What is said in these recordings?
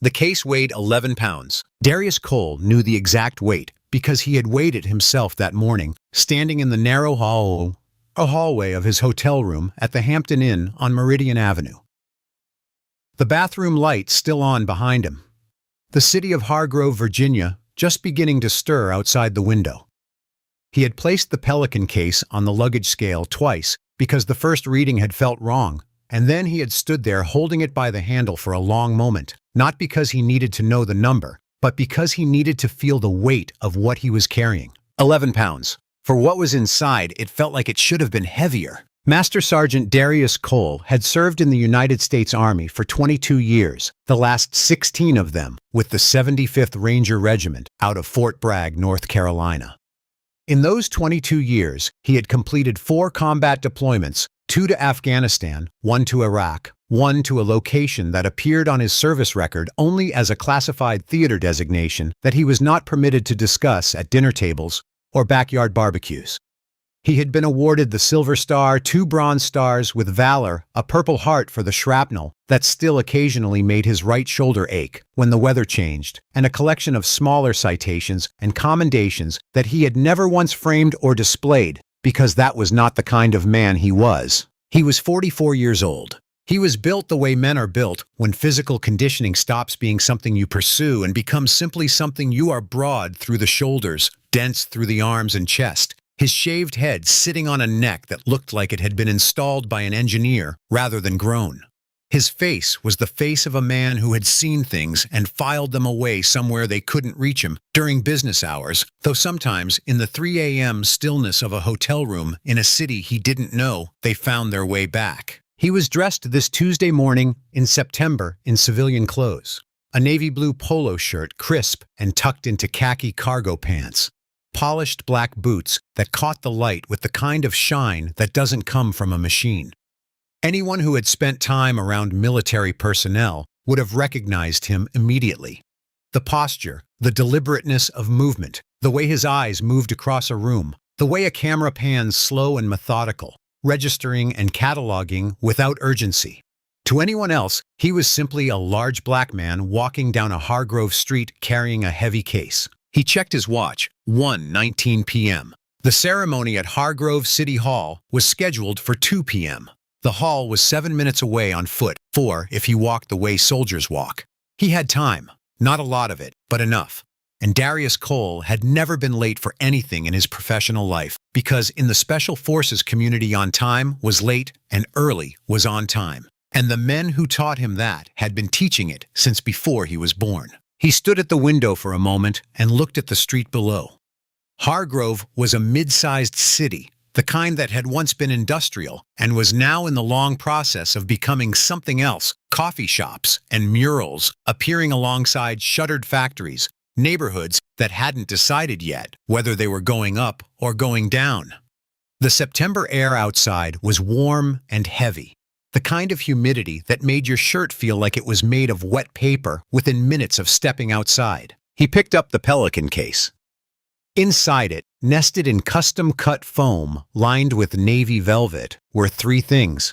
The case weighed 11 pounds. Darius Cole knew the exact weight because he had weighed it himself that morning, standing in the narrow hallway of his hotel room at the Hampton Inn on Meridian Avenue. The bathroom light still on behind him. The city of Hargrove, Virginia, just beginning to stir outside the window. He had placed the Pelican case on the luggage scale twice because the first reading had felt wrong, and then he had stood there holding it by the handle for a long moment, not because he needed to know the number, but because he needed to feel the weight of what he was carrying. 11 pounds. For what was inside, it felt like it should have been heavier. Master Sergeant Darius Cole had served in the United States Army for 22 years, the last 16 of them with the 75th Ranger Regiment out of Fort Bragg, North Carolina. In those 22 years, he had completed 4 combat deployments, 2 to Afghanistan, 1 to Iraq, 1 to a location that appeared on his service record only as a classified theater designation that he was not permitted to discuss at dinner tables or backyard barbecues. He had been awarded the Silver Star, 2 Bronze Stars with Valor, a Purple Heart for the shrapnel that still occasionally made his right shoulder ache when the weather changed, and a collection of smaller citations and commendations that he had never once framed or displayed, because that was not the kind of man he was. He was 44 years old. He was built the way men are built when physical conditioning stops being something you pursue and becomes simply something you are broad through the shoulders, dense through the arms and chest, his shaved head sitting on a neck that looked like it had been installed by an engineer rather than grown. His face was the face of a man who had seen things and filed them away somewhere they couldn't reach him during business hours, though sometimes in the 3 a.m. stillness of a hotel room in a city he didn't know, they found their way back. He was dressed this Tuesday morning in September in civilian clothes, a navy blue polo shirt crisp and tucked into khaki cargo pants, polished black boots that caught the light with the kind of shine that doesn't come from a machine. Anyone who had spent time around military personnel would have recognized him immediately. The posture, the deliberateness of movement, the way his eyes moved across a room, the way a camera pans slow and methodical, registering and cataloging without urgency. To anyone else, he was simply a large black man walking down a Hargrove street carrying a heavy case. He checked his watch, 1:19 p.m. The ceremony at Hargrove City Hall was scheduled for 2 p.m. The hall was 7 minutes away on foot, 4 if he walked the way soldiers walk. He had time, not a lot of it, but enough. And Darius Cole had never been late for anything in his professional life, because in the Special Forces community on time was late and early was on time. And the men who taught him that had been teaching it since before he was born. He stood at the window for a moment and looked at the street below. Hargrove was a mid-sized city, the kind that had once been industrial and was now in the long process of becoming something else, coffee shops and murals appearing alongside shuttered factories, neighborhoods that hadn't decided yet whether they were going up or going down. The September air outside was warm and heavy, the kind of humidity that made your shirt feel like it was made of wet paper within minutes of stepping outside. He picked up the Pelican case. Inside it, nested in custom-cut foam lined with navy velvet, were 3 things.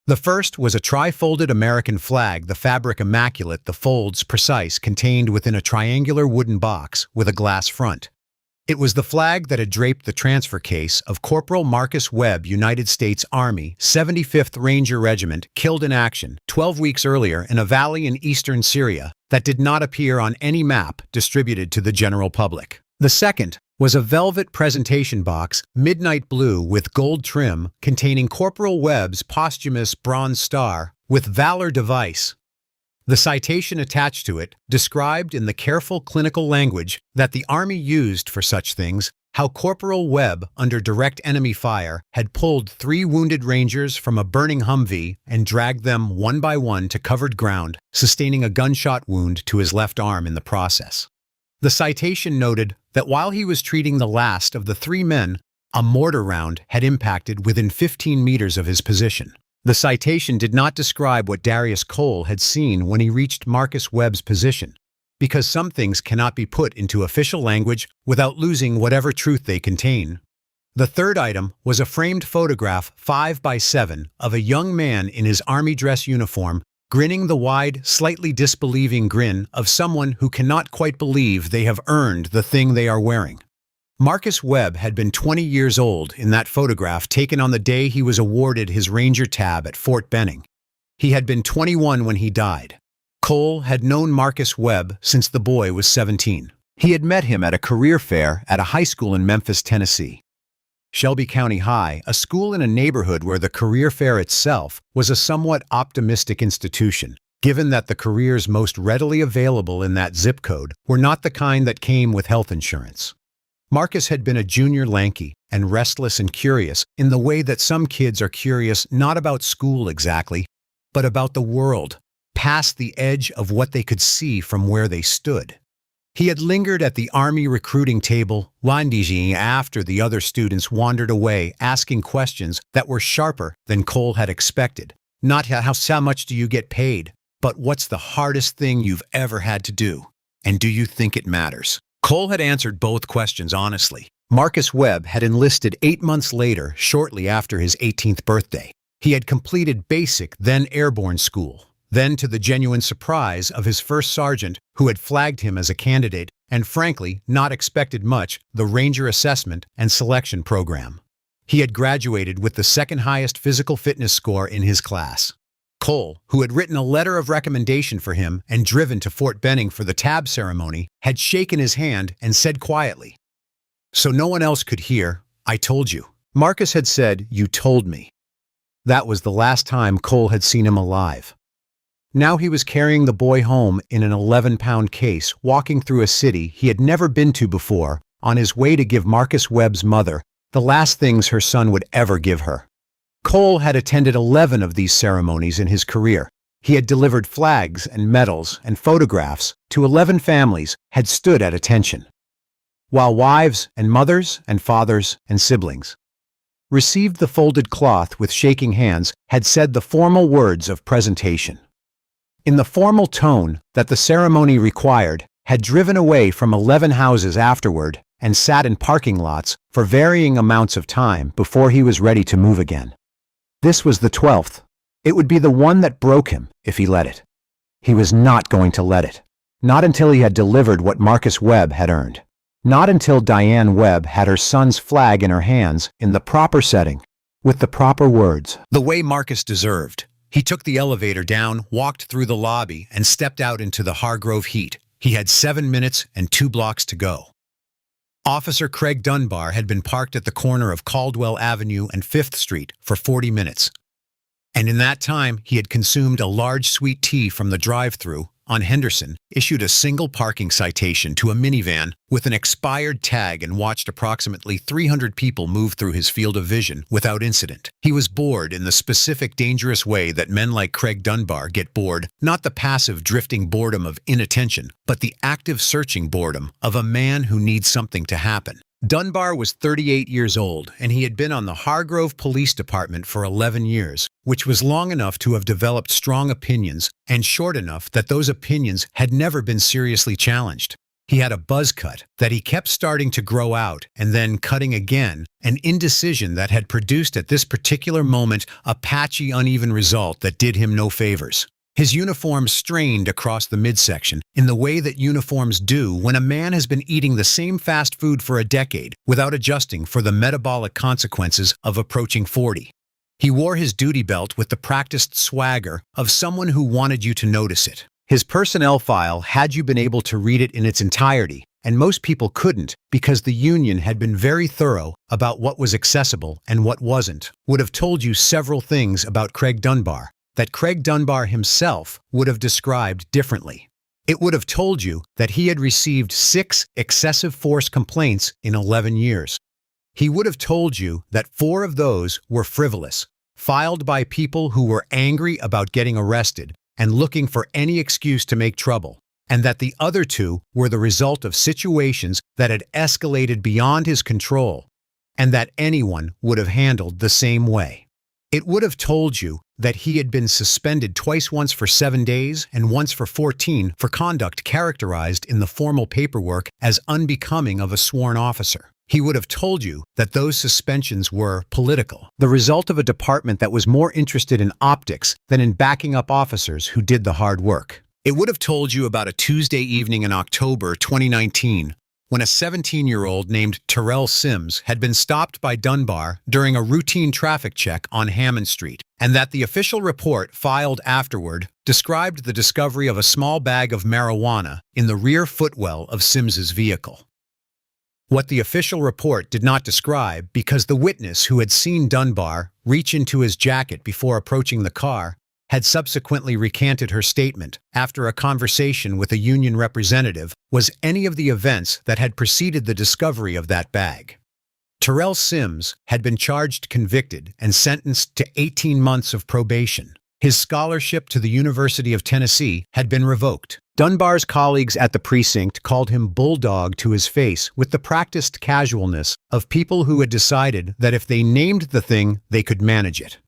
The first was a tri-folded American flag, the fabric immaculate, the folds precise, contained within a triangular wooden box with a glass front. It was the flag that had draped the transfer case of Corporal Marcus Webb, United States Army, 75th Ranger Regiment, killed in action 12 weeks earlier in a valley in eastern Syria that did not appear on any map distributed to the general public. The second was a velvet presentation box, midnight blue with gold trim, containing Corporal Webb's posthumous Bronze Star with Valor device. The citation attached to it described in the careful clinical language that the Army used for such things how Corporal Webb, under direct enemy fire, had pulled 3 wounded Rangers from a burning Humvee and dragged them one by one to covered ground, sustaining a gunshot wound to his left arm in the process. The citation noted that while he was treating the last of the 3 men, a mortar round had impacted within 15 meters of his position. The citation did not describe what Darius Cole had seen when he reached Marcus Webb's position, because some things cannot be put into official language without losing whatever truth they contain. The third item was a framed photograph 5 by 7 of a young man in his Army dress uniform grinning the wide, slightly disbelieving grin of someone who cannot quite believe they have earned the thing they are wearing. Marcus Webb had been 20 years old in that photograph taken on the day he was awarded his Ranger tab at Fort Benning. He had been 21 when he died. Cole had known Marcus Webb since the boy was 17. He had met him at a career fair at a high school in Memphis, Tennessee. Shelby County High, a school in a neighborhood where the career fair itself was a somewhat optimistic institution, given that the careers most readily available in that zip code were not the kind that came with health insurance. Marcus had been a junior lanky and restless and curious in the way that some kids are curious not about school exactly, but about the world, past the edge of what they could see from where they stood. He had lingered at the Army recruiting table, landiging after the other students wandered away, asking questions that were sharper than Cole had expected. Not how much do you get paid, but what's the hardest thing you've ever had to do? And do you think it matters? Cole had answered both questions honestly. Marcus Webb had enlisted 8 months later, shortly after his 18th birthday. He had completed basic, then airborne school. Then, to the genuine surprise of his first sergeant, who had flagged him as a candidate and frankly not expected much, the Ranger Assessment and Selection Program. He had graduated with the second highest physical fitness score in his class. Cole, who had written a letter of recommendation for him and driven to Fort Benning for the tab ceremony, had shaken his hand and said quietly, "So no one else could hear, I told you." Marcus had said, "You told me." That was the last time Cole had seen him alive. Now he was carrying the boy home in an 11-pound case, walking through a city he had never been to before, on his way to give Marcus Webb's mother the last things her son would ever give her. Cole had attended 11 of these ceremonies in his career. He had delivered flags and medals and photographs to 11 families, had stood at attention, while wives and mothers and fathers and siblings received the folded cloth with shaking hands, had said the formal words of presentation. In the formal tone that the ceremony required, had driven away from 11 houses afterward and sat in parking lots for varying amounts of time before he was ready to move again. This was the 12th. It would be the one that broke him if he let it. He was not going to let it. Not until he had delivered what Marcus Webb had earned. Not until Diane Webb had her son's flag in her hands in the proper setting, with the proper words. The way Marcus deserved. He took the elevator down, walked through the lobby, and stepped out into the Hargrove heat. He had 7 minutes and 2 blocks to go. Officer Craig Dunbar had been parked at the corner of Caldwell Avenue and 5th Street for 40 minutes. And in that time, he had consumed a large sweet tea from the drive-thru on Henderson, issued a single parking citation to a minivan with an expired tag, and watched approximately 300 people move through his field of vision without incident. He was bored in the specific dangerous way that men like Craig Dunbar get bored, not the passive drifting boredom of inattention, but the active searching boredom of a man who needs something to happen. Dunbar was 38 years old, and he had been on the Hargrove Police Department for 11 years, which was long enough to have developed strong opinions and short enough that those opinions had never been seriously challenged. He had a buzz cut that he kept starting to grow out and then cutting again, an indecision that had produced at this particular moment a patchy, uneven result that did him no favors. His uniform strained across the midsection in the way that uniforms do when a man has been eating the same fast food for a decade without adjusting for the metabolic consequences of approaching 40. He wore his duty belt with the practiced swagger of someone who wanted you to notice it. His personnel file, had you been able to read it in its entirety, and most people couldn't because the union had been very thorough about what was accessible and what wasn't, would have told you several things about Craig Dunbar that Craig Dunbar himself would have described differently. It would have told you that he had received 6 excessive force complaints in 11 years. He would have told you that 4 of those were frivolous, filed by people who were angry about getting arrested and looking for any excuse to make trouble, and that the other 2 were the result of situations that had escalated beyond his control, and that anyone would have handled the same way. It would have told you that he had been suspended twice, once for 7 days and once for 14, for conduct characterized in the formal paperwork as unbecoming of a sworn officer. He would have told you that those suspensions were political, the result of a department that was more interested in optics than in backing up officers who did the hard work. It would have told you about a Tuesday evening in October 2019 when a 17-year-old named Terrell Sims had been stopped by Dunbar during a routine traffic check on Hammond Street, and that the official report filed afterward described the discovery of a small bag of marijuana in the rear footwell of Sims's vehicle. What the official report did not describe, because the witness who had seen Dunbar reach into his jacket before approaching the car had subsequently recanted her statement after a conversation with a union representative, was any of the events that had preceded the discovery of that bag. Terrell Sims had been charged, convicted, and sentenced to 18 months of probation. His scholarship to the University of Tennessee had been revoked. Dunbar's colleagues at the precinct called him bulldog to his face with the practiced casualness of people who had decided that if they named the thing, they could manage it.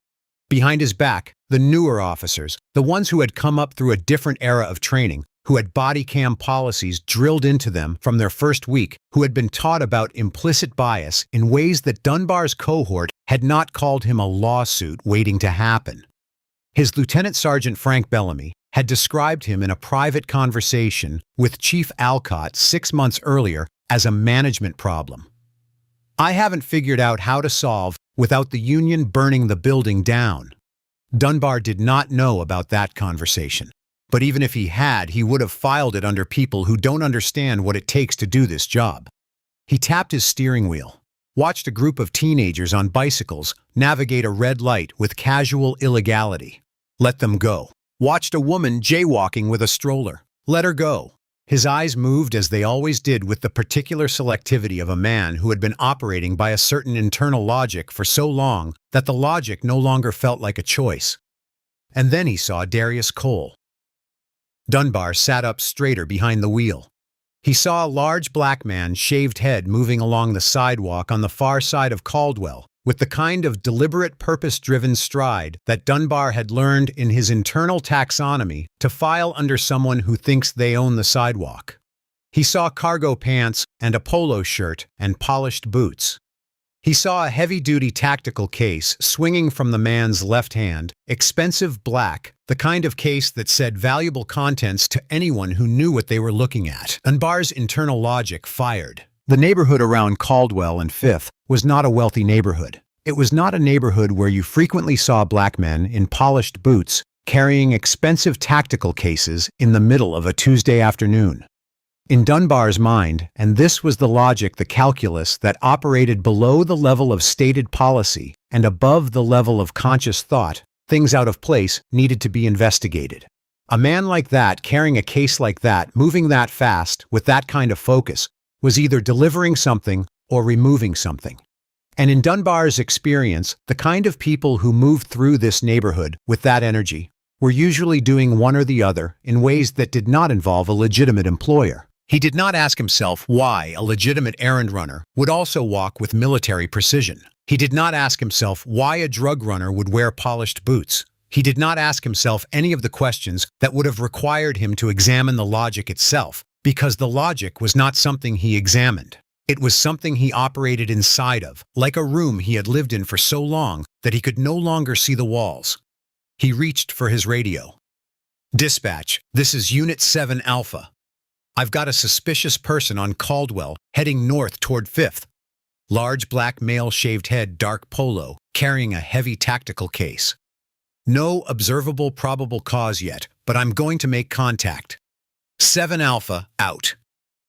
Behind his back, the newer officers, the ones who had come up through a different era of training, who had body cam policies drilled into them from their first week, who had been taught about implicit bias in ways that Dunbar's cohort had not called him a lawsuit waiting to happen. His Lieutenant Sergeant Frank Bellamy had described him in a private conversation with Chief Alcott 6 months earlier as a management problem. I haven't figured out how to solve without the union burning the building down. Dunbar did not know about that conversation. But even if he had, he would have filed it under people who don't understand what it takes to do this job. He tapped his steering wheel, watched a group of teenagers on bicycles navigate a red light with casual illegality. Let them go. Watched a woman jaywalking with a stroller. Let her go. His eyes moved as they always did with the particular selectivity of a man who had been operating by a certain internal logic for so long that the logic no longer felt like a choice. And then he saw Darius Cole. Dunbar sat up straighter behind the wheel. He saw a large black man, shaved head, moving along the sidewalk on the far side of Caldwell, with the kind of deliberate, purpose-driven stride that Dunbar had learned in his internal taxonomy to file under someone who thinks they own the sidewalk. He saw cargo pants and a polo shirt and polished boots. He saw a heavy-duty tactical case swinging from the man's left hand, expensive black, the kind of case that said valuable contents to anyone who knew what they were looking at. Dunbar's internal logic fired. The neighborhood around Caldwell and Fifth was not a wealthy neighborhood. It was not a neighborhood where you frequently saw black men in polished boots carrying expensive tactical cases in the middle of a Tuesday afternoon. In Dunbar's mind, and this was the logic, the calculus that operated below the level of stated policy and above the level of conscious thought, things out of place needed to be investigated. A man like that, carrying a case like that, moving that fast, with that kind of focus, was either delivering something or removing something. And in Dunbar's experience, the kind of people who moved through this neighborhood with that energy were usually doing one or the other in ways that did not involve a legitimate employer. He did not ask himself why a legitimate errand runner would also walk with military precision. He did not ask himself why a drug runner would wear polished boots. He did not ask himself any of the questions that would have required him to examine the logic itself, because the logic was not something he examined. It was something he operated inside of, like a room he had lived in for so long that he could no longer see the walls. He reached for his radio. "Dispatch, this is Unit 7 Alpha. I've got a suspicious person on Caldwell heading north toward 5th. Large black male, shaved head, dark polo, carrying a heavy tactical case. No observable probable cause yet, but I'm going to make contact. 7 Alpha, out."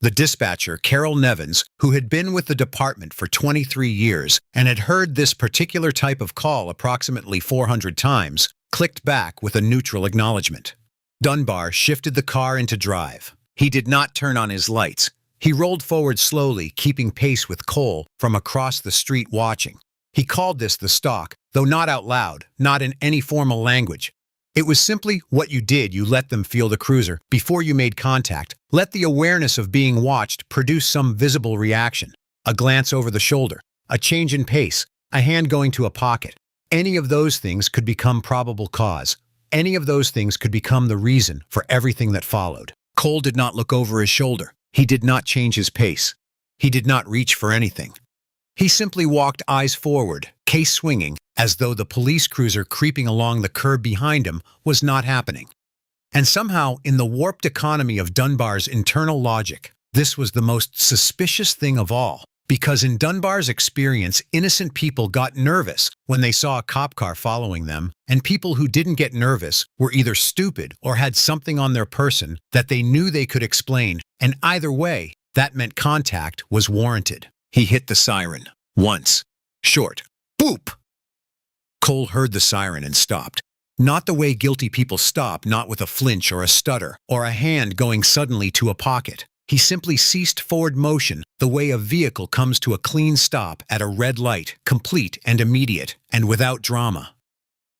The dispatcher, Carol Nevins, who had been with the department for 23 years and had heard this particular type of call approximately 400 times, clicked back with a neutral acknowledgement. Dunbar shifted the car into drive. He did not turn on his lights. He rolled forward slowly, keeping pace with Cole from across the street watching. He called this the stalk, though not out loud, not in any formal language. It was simply what you did. You let them feel the cruiser before you made contact. Let the awareness of being watched produce some visible reaction. A glance over the shoulder, a change in pace, a hand going to a pocket. Any of those things could become probable cause. Any of those things could become the reason for everything that followed. Cole did not look over his shoulder. He did not change his pace. He did not reach for anything. He simply walked eyes forward, case swinging, as though the police cruiser creeping along the curb behind him was not happening. And somehow, in the warped economy of Dunbar's internal logic, this was the most suspicious thing of all, because in Dunbar's experience, innocent people got nervous when they saw a cop car following them, and people who didn't get nervous were either stupid or had something on their person that they knew they could explain, and either way, that meant contact was warranted. He hit the siren. Once. Short. Boop! Cole heard the siren and stopped. Not the way guilty people stop, not with a flinch or a stutter, or a hand going suddenly to a pocket. He simply ceased forward motion, the way a vehicle comes to a clean stop at a red light, complete and immediate, and without drama.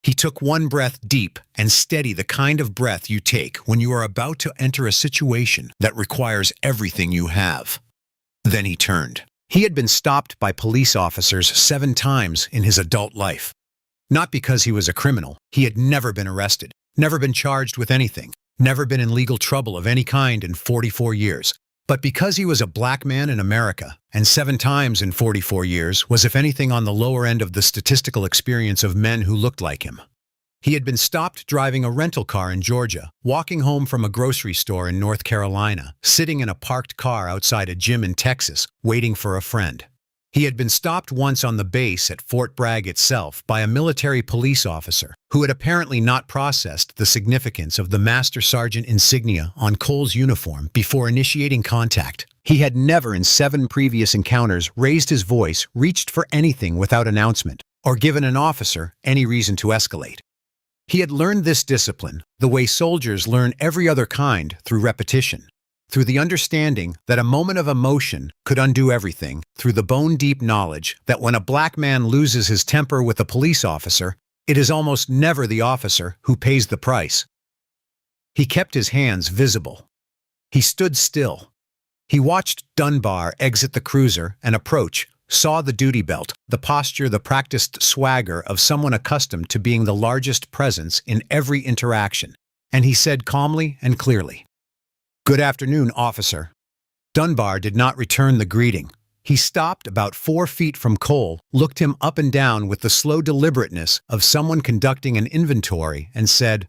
He took one breath deep and steady, the kind of breath you take when you are about to enter a situation that requires everything you have. Then he turned. He had been stopped by police officers 7 times in his adult life. Not because he was a criminal. He had never been arrested, never been charged with anything, never been in legal trouble of any kind in 44 years. But because he was a black man in America, and 7 times in 44 years was, if anything, on the lower end of the statistical experience of men who looked like him. He had been stopped driving a rental car in Georgia, walking home from a grocery store in North Carolina, sitting in a parked car outside a gym in Texas, waiting for a friend. He had been stopped once on the base at Fort Bragg itself by a military police officer who had apparently not processed the significance of the Master Sergeant insignia on Cole's uniform before initiating contact. He had never in 7 previous encounters raised his voice, reached for anything without announcement, or given an officer any reason to escalate. He had learned this discipline the way soldiers learn every other kind, through repetition. Through the understanding that a moment of emotion could undo everything, through the bone-deep knowledge that when a black man loses his temper with a police officer, it is almost never the officer who pays the price. He kept his hands visible. He stood still. He watched Dunbar exit the cruiser and approach, saw the duty belt, the posture, the practiced swagger of someone accustomed to being the largest presence in every interaction, and he said calmly and clearly, "Good afternoon, officer." Dunbar did not return the greeting. He stopped about 4 feet from Cole, looked him up and down with the slow deliberateness of someone conducting an inventory, and said,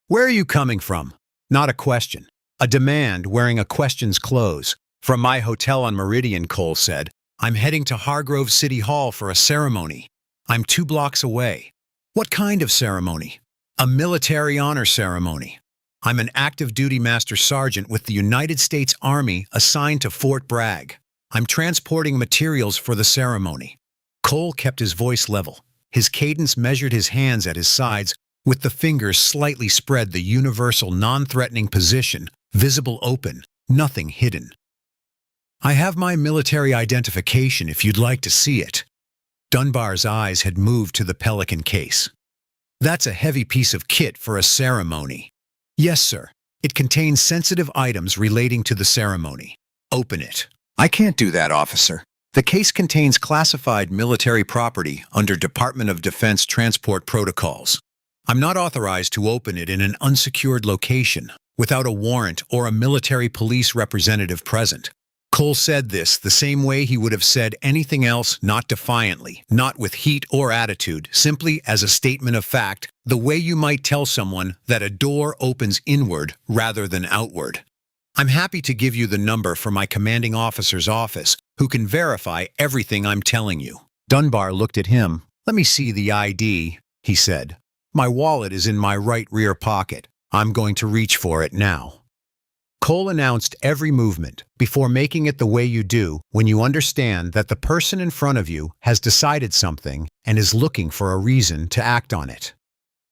"Where are you coming from?" Not a question. A demand wearing a question's clothes. "From my hotel on Meridian," Cole said. "I'm heading to Hargrove City Hall for a ceremony. I'm 2 blocks away." "What kind of ceremony?" "A military honor ceremony. I'm an active duty Master Sergeant with the United States Army assigned to Fort Bragg. I'm transporting materials for the ceremony." Cole kept his voice level. His cadence measured his hands at his sides, with the fingers slightly spread, the universal non-threatening position, visible open, nothing hidden. "I have my military identification if you'd like to see it." Dunbar's eyes had moved to the Pelican case. "That's a heavy piece of kit for a ceremony." "Yes, sir. It contains sensitive items relating to the ceremony." "Open it." "I can't do that, officer. The case contains classified military property under Department of Defense transport protocols. I'm not authorized to open it in an unsecured location without a warrant or a military police representative present." Cole said this the same way he would have said anything else, not defiantly, not with heat or attitude, simply as a statement of fact, the way you might tell someone that a door opens inward rather than outward. "I'm happy to give you the number for my commanding officer's office, who can verify everything I'm telling you." Dunbar looked at him. "Let me see the ID," he said. "My wallet is in my right rear pocket. I'm going to reach for it now." Cole announced every movement before making it the way you do when you understand that the person in front of you has decided something and is looking for a reason to act on it.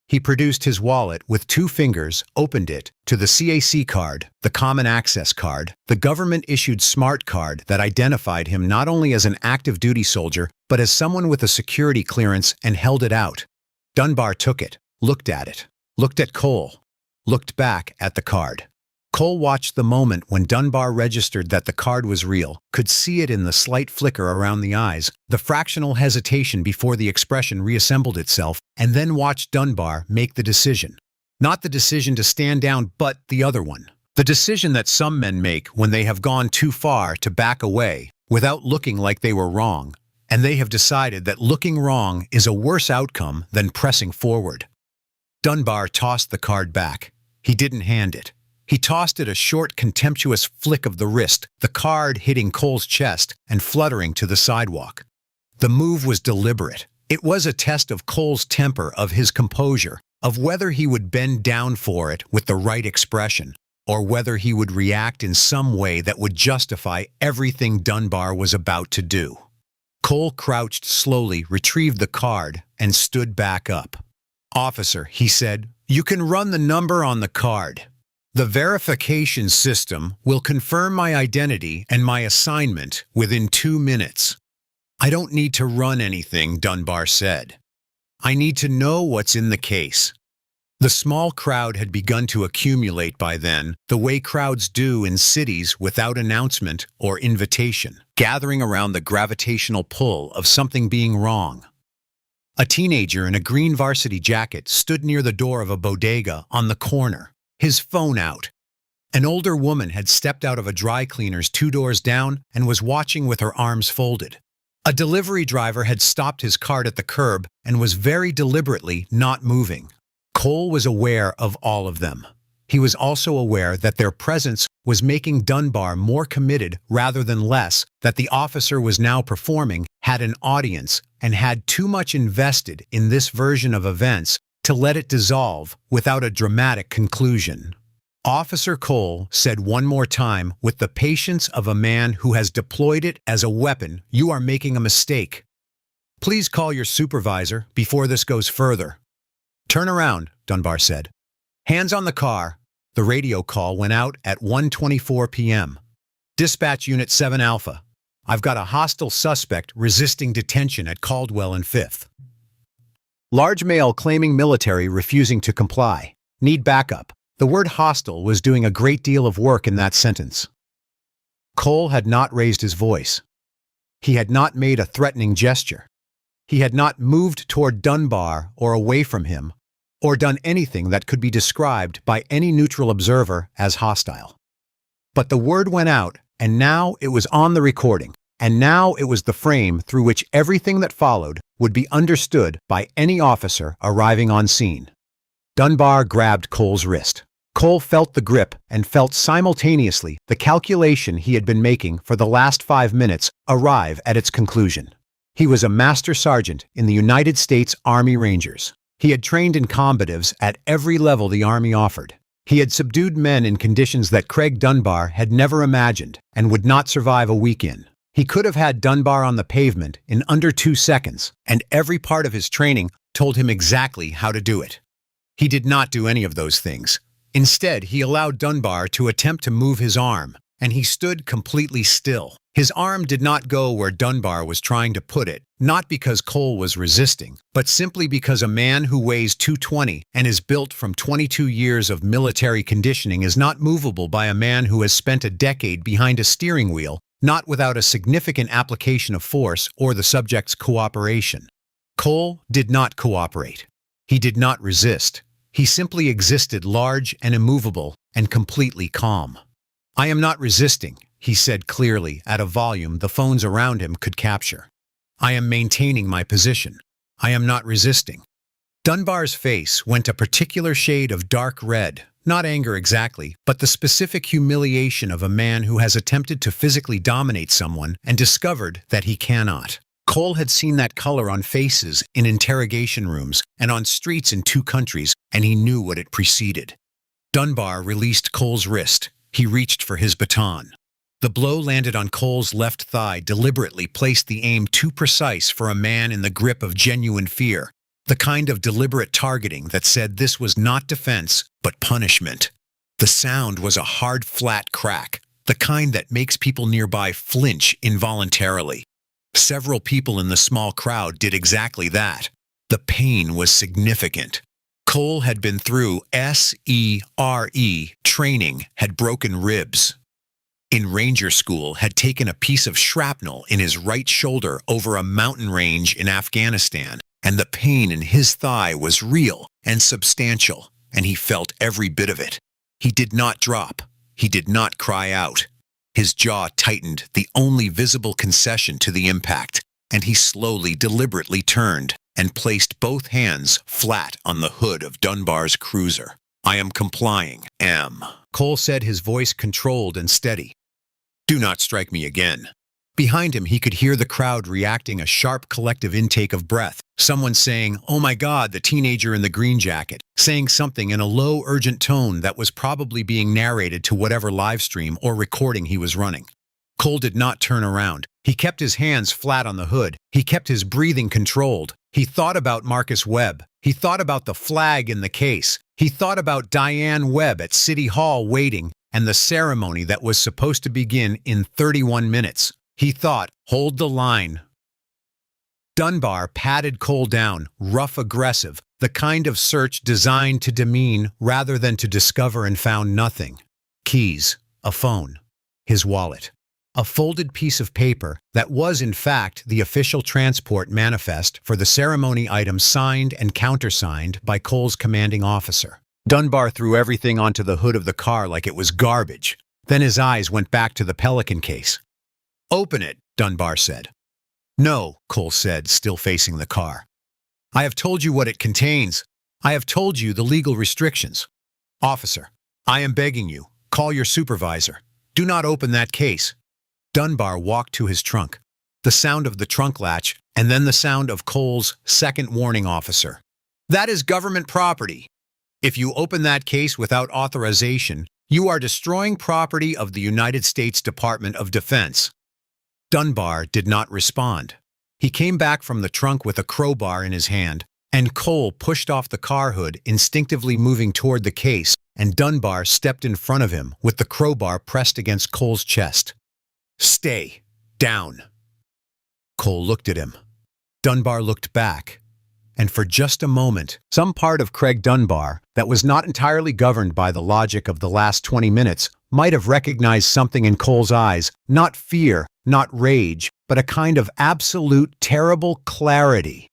He produced his wallet with 2 fingers, opened it to the CAC card, the Common Access card, the government-issued smart card that identified him not only as an active duty soldier, but as someone with a security clearance, and held it out. Dunbar took it, looked at Cole, looked back at the card. Cole watched the moment when Dunbar registered that the card was real, could see it in the slight flicker around the eyes, the fractional hesitation before the expression reassembled itself, and then watched Dunbar make the decision. Not the decision to stand down, but the other one. The decision that some men make when they have gone too far to back away without looking like they were wrong, and they have decided that looking wrong is a worse outcome than pressing forward. Dunbar tossed the card back. He didn't hand it. He tossed it a short, contemptuous flick of the wrist, the card hitting Cole's chest and fluttering to the sidewalk. The move was deliberate. It was a test of Cole's temper, of his composure, of whether he would bend down for it with the right expression, or whether he would react in some way that would justify everything Dunbar was about to do. Cole crouched slowly, retrieved the card, and stood back up. "Officer," he said, "you can run the number on the card. The verification system will confirm my identity and my assignment within 2 minutes." "I don't need to run anything," Dunbar said. "I need to know what's in the case." The small crowd had begun to accumulate by then, the way crowds do in cities without announcement or invitation, gathering around the gravitational pull of something being wrong. A teenager in a green varsity jacket stood near the door of a bodega on the corner, his phone out. An older woman had stepped out of a dry cleaner's 2 doors down and was watching with her arms folded. A delivery driver had stopped his cart at the curb and was very deliberately not moving. Cole was aware of all of them. He was also aware that their presence was making Dunbar more committed rather than less, that the officer was now performing, had an audience, and had too much invested in this version of events to let it dissolve without a dramatic conclusion. Officer Cole said one more time, with the patience of a man who has deployed it as a weapon, "You are making a mistake. Please call your supervisor before this goes further." "Turn around," Dunbar said. "Hands on the car." The radio call went out at 1:24 p.m. "Dispatch Unit 7 Alpha. I've got a hostile suspect resisting detention at Caldwell and 5th. Large male claiming military refusing to comply. Need backup." The word hostile was doing a great deal of work in that sentence. Cole had not raised his voice. He had not made a threatening gesture. He had not moved toward Dunbar or away from him, or done anything that could be described by any neutral observer as hostile. But the word went out, and now it was on the recording, and now it was the frame through which everything that followed would be understood by any officer arriving on scene. Dunbar grabbed Cole's wrist. Cole felt the grip and felt simultaneously the calculation he had been making for the last 5 minutes arrive at its conclusion. He was a master sergeant in the United States Army Rangers. He had trained in combatives at every level the Army offered. He had subdued men in conditions that Craig Dunbar had never imagined and would not survive a week in. He could have had Dunbar on the pavement in under 2 seconds, and every part of his training told him exactly how to do it. He did not do any of those things. Instead, he allowed Dunbar to attempt to move his arm, and he stood completely still. His arm did not go where Dunbar was trying to put it, not because Cole was resisting, but simply because a man who weighs 220 and is built from 22 years of military conditioning is not movable by a man who has spent a decade behind a steering wheel, not without a significant application of force or the subject's cooperation. Cole did not cooperate. He did not resist. He simply existed large and immovable and completely calm. "I am not resisting," he said clearly at a volume the phones around him could capture. "I am maintaining my position. I am not resisting." Dunbar's face went a particular shade of dark red, not anger exactly, but the specific humiliation of a man who has attempted to physically dominate someone and discovered that he cannot. Cole had seen that color on faces in interrogation rooms and on streets in 2 countries, and he knew what it preceded. Dunbar released Cole's wrist. He reached for his baton. The blow landed on Cole's left thigh, deliberately placed the aim too precise for a man in the grip of genuine fear, the kind of deliberate targeting that said this was not defense, but punishment. The sound was a hard, flat crack, the kind that makes people nearby flinch involuntarily. Several people in the small crowd did exactly that. The pain was significant. Cole had been through SERE training, had broken ribs. In Ranger School, had taken a piece of shrapnel in his right shoulder over a mountain range in Afghanistan, and the pain in his thigh was real and substantial, and he felt every bit of it. He did not drop. He did not cry out. His jaw tightened, the only visible concession to the impact. and he slowly, deliberately turned and placed both hands flat on the hood of Dunbar's cruiser. "I am complying, M." Cole said, his voice controlled and steady. "Do not strike me again." Behind him, he could hear the crowd reacting, a sharp collective intake of breath. Someone saying, "Oh my God, the teenager in the green jacket," saying something in a low, urgent tone that was probably being narrated to whatever live stream or recording he was running. Cole did not turn around. He kept his hands flat on the hood. He kept his breathing controlled. He thought about Marcus Webb. He thought about the flag in the case. He thought about Diane Webb at City Hall waiting, and the ceremony that was supposed to begin in 31 minutes. He thought, "Hold the line." Dunbar patted Cole down, rough, aggressive, the kind of search designed to demean rather than to discover, and found nothing. Keys, a phone, his wallet, a folded piece of paper that was in fact the official transport manifest for the ceremony items signed and countersigned by Cole's commanding officer. Dunbar threw everything onto the hood of the car like it was garbage. Then his eyes went back to the Pelican case. "Open it," Dunbar said. "No," Cole said, still facing the car. "I have told you what it contains. I have told you the legal restrictions. Officer, I am begging you, call your supervisor. Do not open that case." Dunbar walked to his trunk. The sound of the trunk latch, and then the sound of Cole's second warning, "Officer, that is government property. If you open that case without authorization, you are destroying property of the United States Department of Defense." Dunbar did not respond. He came back from the trunk with a crowbar in his hand, and Cole pushed off the car hood, instinctively moving toward the case, and Dunbar stepped in front of him with the crowbar pressed against Cole's chest. "Stay down." Cole looked at him. Dunbar looked back, and for just a moment, some part of Craig Dunbar that was not entirely governed by the logic of the last 20 minutes might have recognized something in Cole's eyes, not fear, not rage, but a kind of absolute, terrible clarity.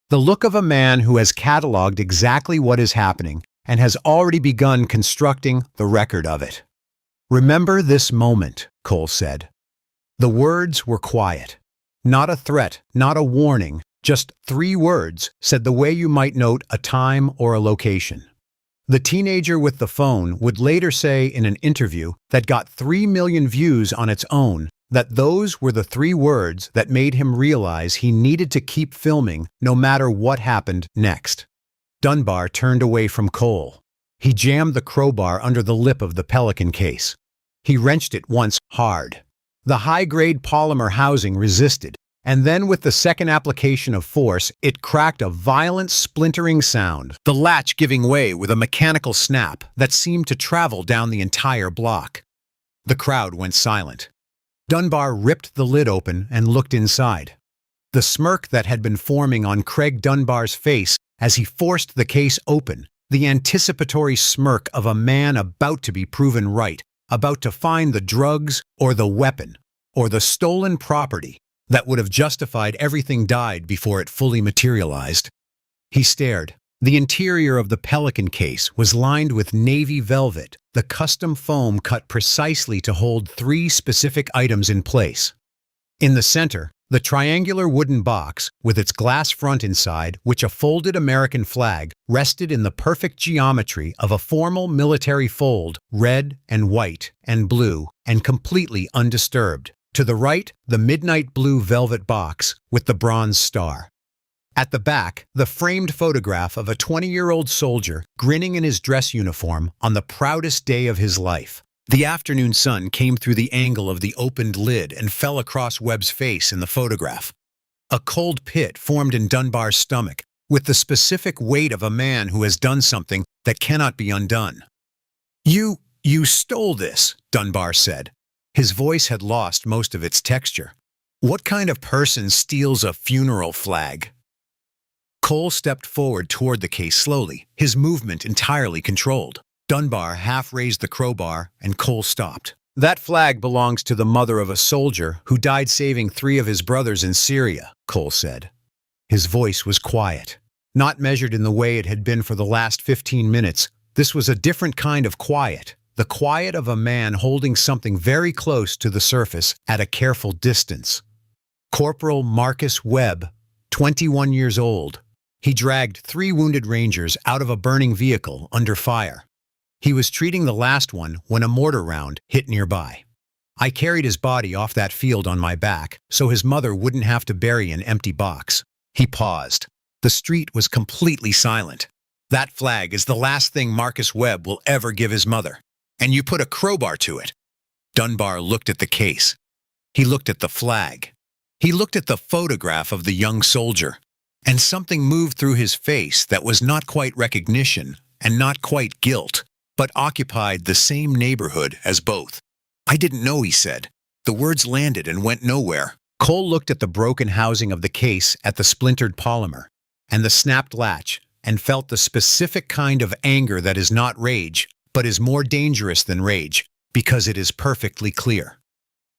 The look of a man who has cataloged exactly what is happening and has already begun constructing the record of it. "Remember this moment," Cole said. The words were quiet. Not a threat, not a warning, just 3 words said the way you might note a time or a location. The teenager with the phone would later say in an interview that got 3 million views on its own that those were the 3 words that made him realize he needed to keep filming no matter what happened next. Dunbar turned away from Cole. He jammed the crowbar under the lip of the Pelican case. He wrenched it once hard. The high-grade polymer housing resisted, and then with the second application of force, it cracked a violent splintering sound, the latch giving way with a mechanical snap that seemed to travel down the entire block. The crowd went silent. Dunbar ripped the lid open and looked inside. The smirk that had been forming on Craig Dunbar's face as he forced the case open, the anticipatory smirk of a man about to be proven right, about to find the drugs or the weapon or the stolen property that would have justified everything, died before it fully materialized. He stared. The interior of the Pelican case was lined with navy velvet, the custom foam cut precisely to hold 3 specific items in place. In the center, the triangular wooden box, with its glass front inside, which a folded American flag, rested in the perfect geometry of a formal military fold, red and white and blue, and completely undisturbed. To the right, the midnight blue velvet box with the bronze star. At the back, the framed photograph of a 20-year-old soldier grinning in his dress uniform on the proudest day of his life. The afternoon sun came through the angle of the opened lid and fell across Webb's face in the photograph. A cold pit formed in Dunbar's stomach, with the specific weight of a man who has done something that cannot be undone. You stole this," Dunbar said. His voice had lost most of its texture. "What kind of person steals a funeral flag?" Cole stepped forward toward the case slowly, his movement entirely controlled. Dunbar half raised the crowbar, and Cole stopped. "That flag belongs to the mother of a soldier who died saving 3 of his brothers in Syria," Cole said. His voice was quiet, not measured in the way it had been for the last 15 minutes. This was a different kind of quiet, the quiet of a man holding something very close to the surface at a careful distance. Corporal Marcus Webb, 21 years old. He dragged 3 wounded Rangers out of a burning vehicle under fire. He was treating the last one when a mortar round hit nearby. I carried his body off that field on my back so his mother wouldn't have to bury an empty box. He paused. The street was completely silent. That flag is the last thing Marcus Webb will ever give his mother. And you put a crowbar to it. Dunbar looked at the case. He looked at the flag. He looked at the photograph of the young soldier. And something moved through his face that was not quite recognition and not quite guilt, but occupied the same neighborhood as both. I didn't know, he said. The words landed and went nowhere. Cole looked at the broken housing of the case, at the splintered polymer, and the snapped latch, and felt the specific kind of anger that is not rage, but is more dangerous than rage, because it is perfectly clear.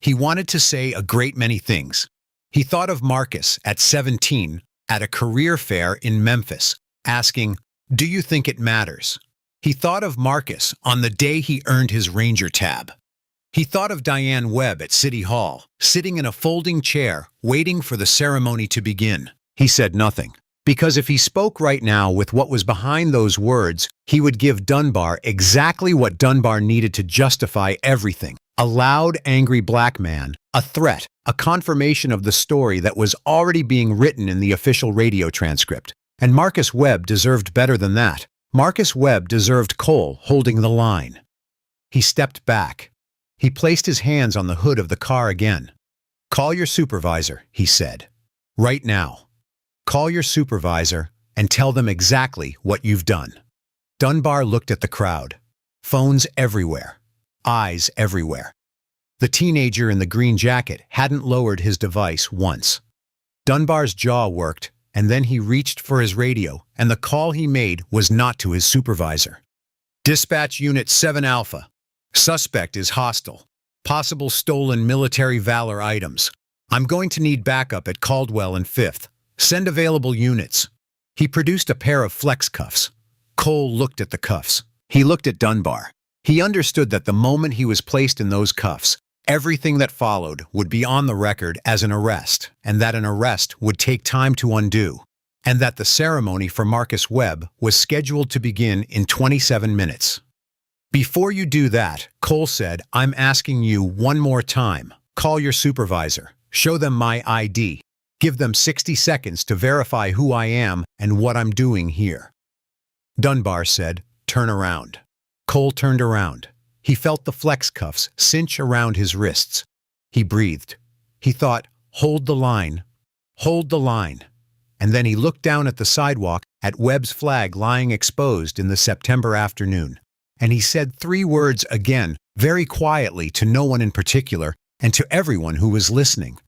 He wanted to say a great many things. He thought of Marcus at 17 at a career fair in Memphis, asking, "Do you think it matters?" He thought of Marcus on the day he earned his Ranger tab. He thought of Diane Webb at City Hall, sitting in a folding chair, waiting for the ceremony to begin. He said nothing, because if he spoke right now with what was behind those words, he would give Dunbar exactly what Dunbar needed to justify everything. A loud, angry black man, a threat, a confirmation of the story that was already being written in the official radio transcript. And Marcus Webb deserved better than that. Marcus Webb deserved Cole holding the line. He stepped back. He placed his hands on the hood of the car again. "Call your supervisor," he said. "Right now. Call your supervisor and tell them exactly what you've done." Dunbar looked at the crowd. Phones everywhere. Eyes everywhere. The teenager in the green jacket hadn't lowered his device once. Dunbar's jaw worked, and then he reached for his radio, and the call he made was not to his supervisor. "Dispatch Unit 7 Alpha. Suspect is hostile. Possible stolen military Valor items. I'm going to need backup at Caldwell and 5th. Send available units." He produced a pair of flex cuffs. Cole looked at the cuffs. He looked at Dunbar. He understood that the moment he was placed in those cuffs, everything that followed would be on the record as an arrest, and that an arrest would take time to undo, and that the ceremony for Marcus Webb was scheduled to begin in 27 minutes. "Before you do that," Cole said, "I'm asking you one more time. Call your supervisor. Show them my ID. Give them 60 seconds to verify who I am and what I'm doing here." Dunbar said, "Turn around." Cole turned around. He felt the flex cuffs cinch around his wrists. He breathed. He thought, "Hold the line. Hold the line." And then he looked down at the sidewalk at Webb's flag lying exposed in the September afternoon. And he said 3 words again, very quietly, to no one in particular, and to everyone who was listening.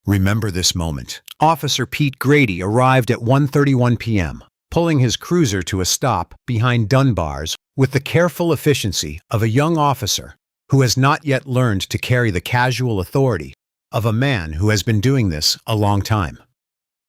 Remember this moment. Officer Pete Grady arrived at 1:31 p.m., pulling his cruiser to a stop behind Dunbar's with the careful efficiency of a young officer who has not yet learned to carry the casual authority of a man who has been doing this a long time.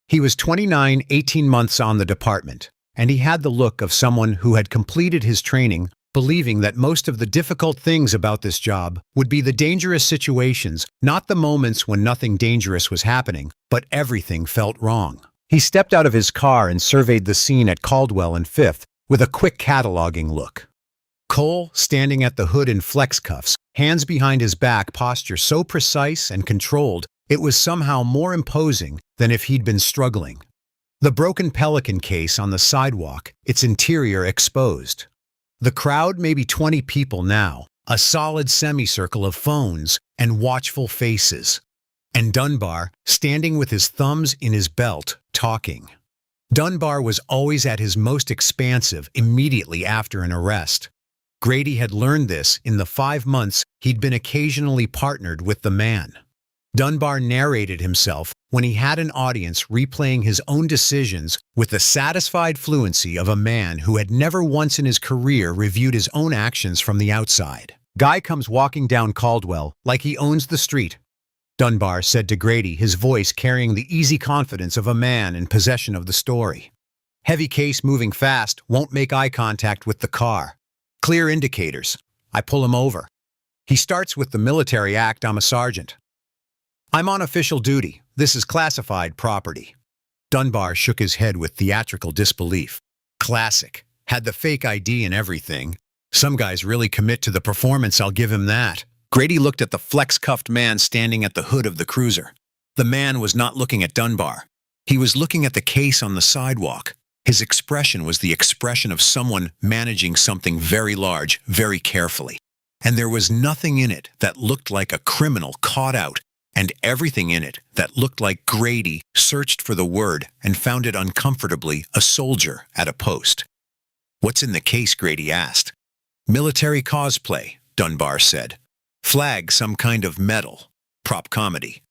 He was 29, 18 months on the department, and he had the look of someone who had completed his training, believing that most of the difficult things about this job would be the dangerous situations, not the moments when nothing dangerous was happening, but everything felt wrong. He stepped out of his car and surveyed the scene at Caldwell and 5th with a quick cataloging look. Cole, standing at the hood in flex cuffs, hands behind his back, posture so precise and controlled, it was somehow more imposing than if he'd been struggling. The broken Pelican case on the sidewalk, its interior exposed. The crowd, maybe 20 people now, a solid semicircle of phones and watchful faces. And Dunbar, standing with his thumbs in his belt, talking. Dunbar was always at his most expansive immediately after an arrest. Grady had learned this in the 5 months he'd been occasionally partnered with the man. Dunbar narrated himself when he had an audience, replaying his own decisions with the satisfied fluency of a man who had never once in his career reviewed his own actions from the outside. "Guy comes walking down Caldwell like he owns the street," Dunbar said to Grady, his voice carrying the easy confidence of a man in possession of the story. "Heavy case, moving fast, won't make eye contact with the car. Clear indicators. I pull him over. He starts with the military act, I'm a sergeant. I'm on official duty. This is classified property. Dunbar shook his head with theatrical disbelief. Classic. Had the fake ID and everything. Some guys really commit to the performance, I'll give him that. Grady looked at the flex-cuffed man standing at the hood of the cruiser. The man was not looking at Dunbar. He was looking at the case on the sidewalk. His expression was the expression of someone managing something very large, very carefully. And there was nothing in it that looked like a criminal caught out, and everything in it that looked like Grady searched for the word and found it uncomfortably a soldier at a post. "What's in the case?" Grady asked. "Military cosplay," Dunbar said. "Flag, some kind of medal. Prop comedy.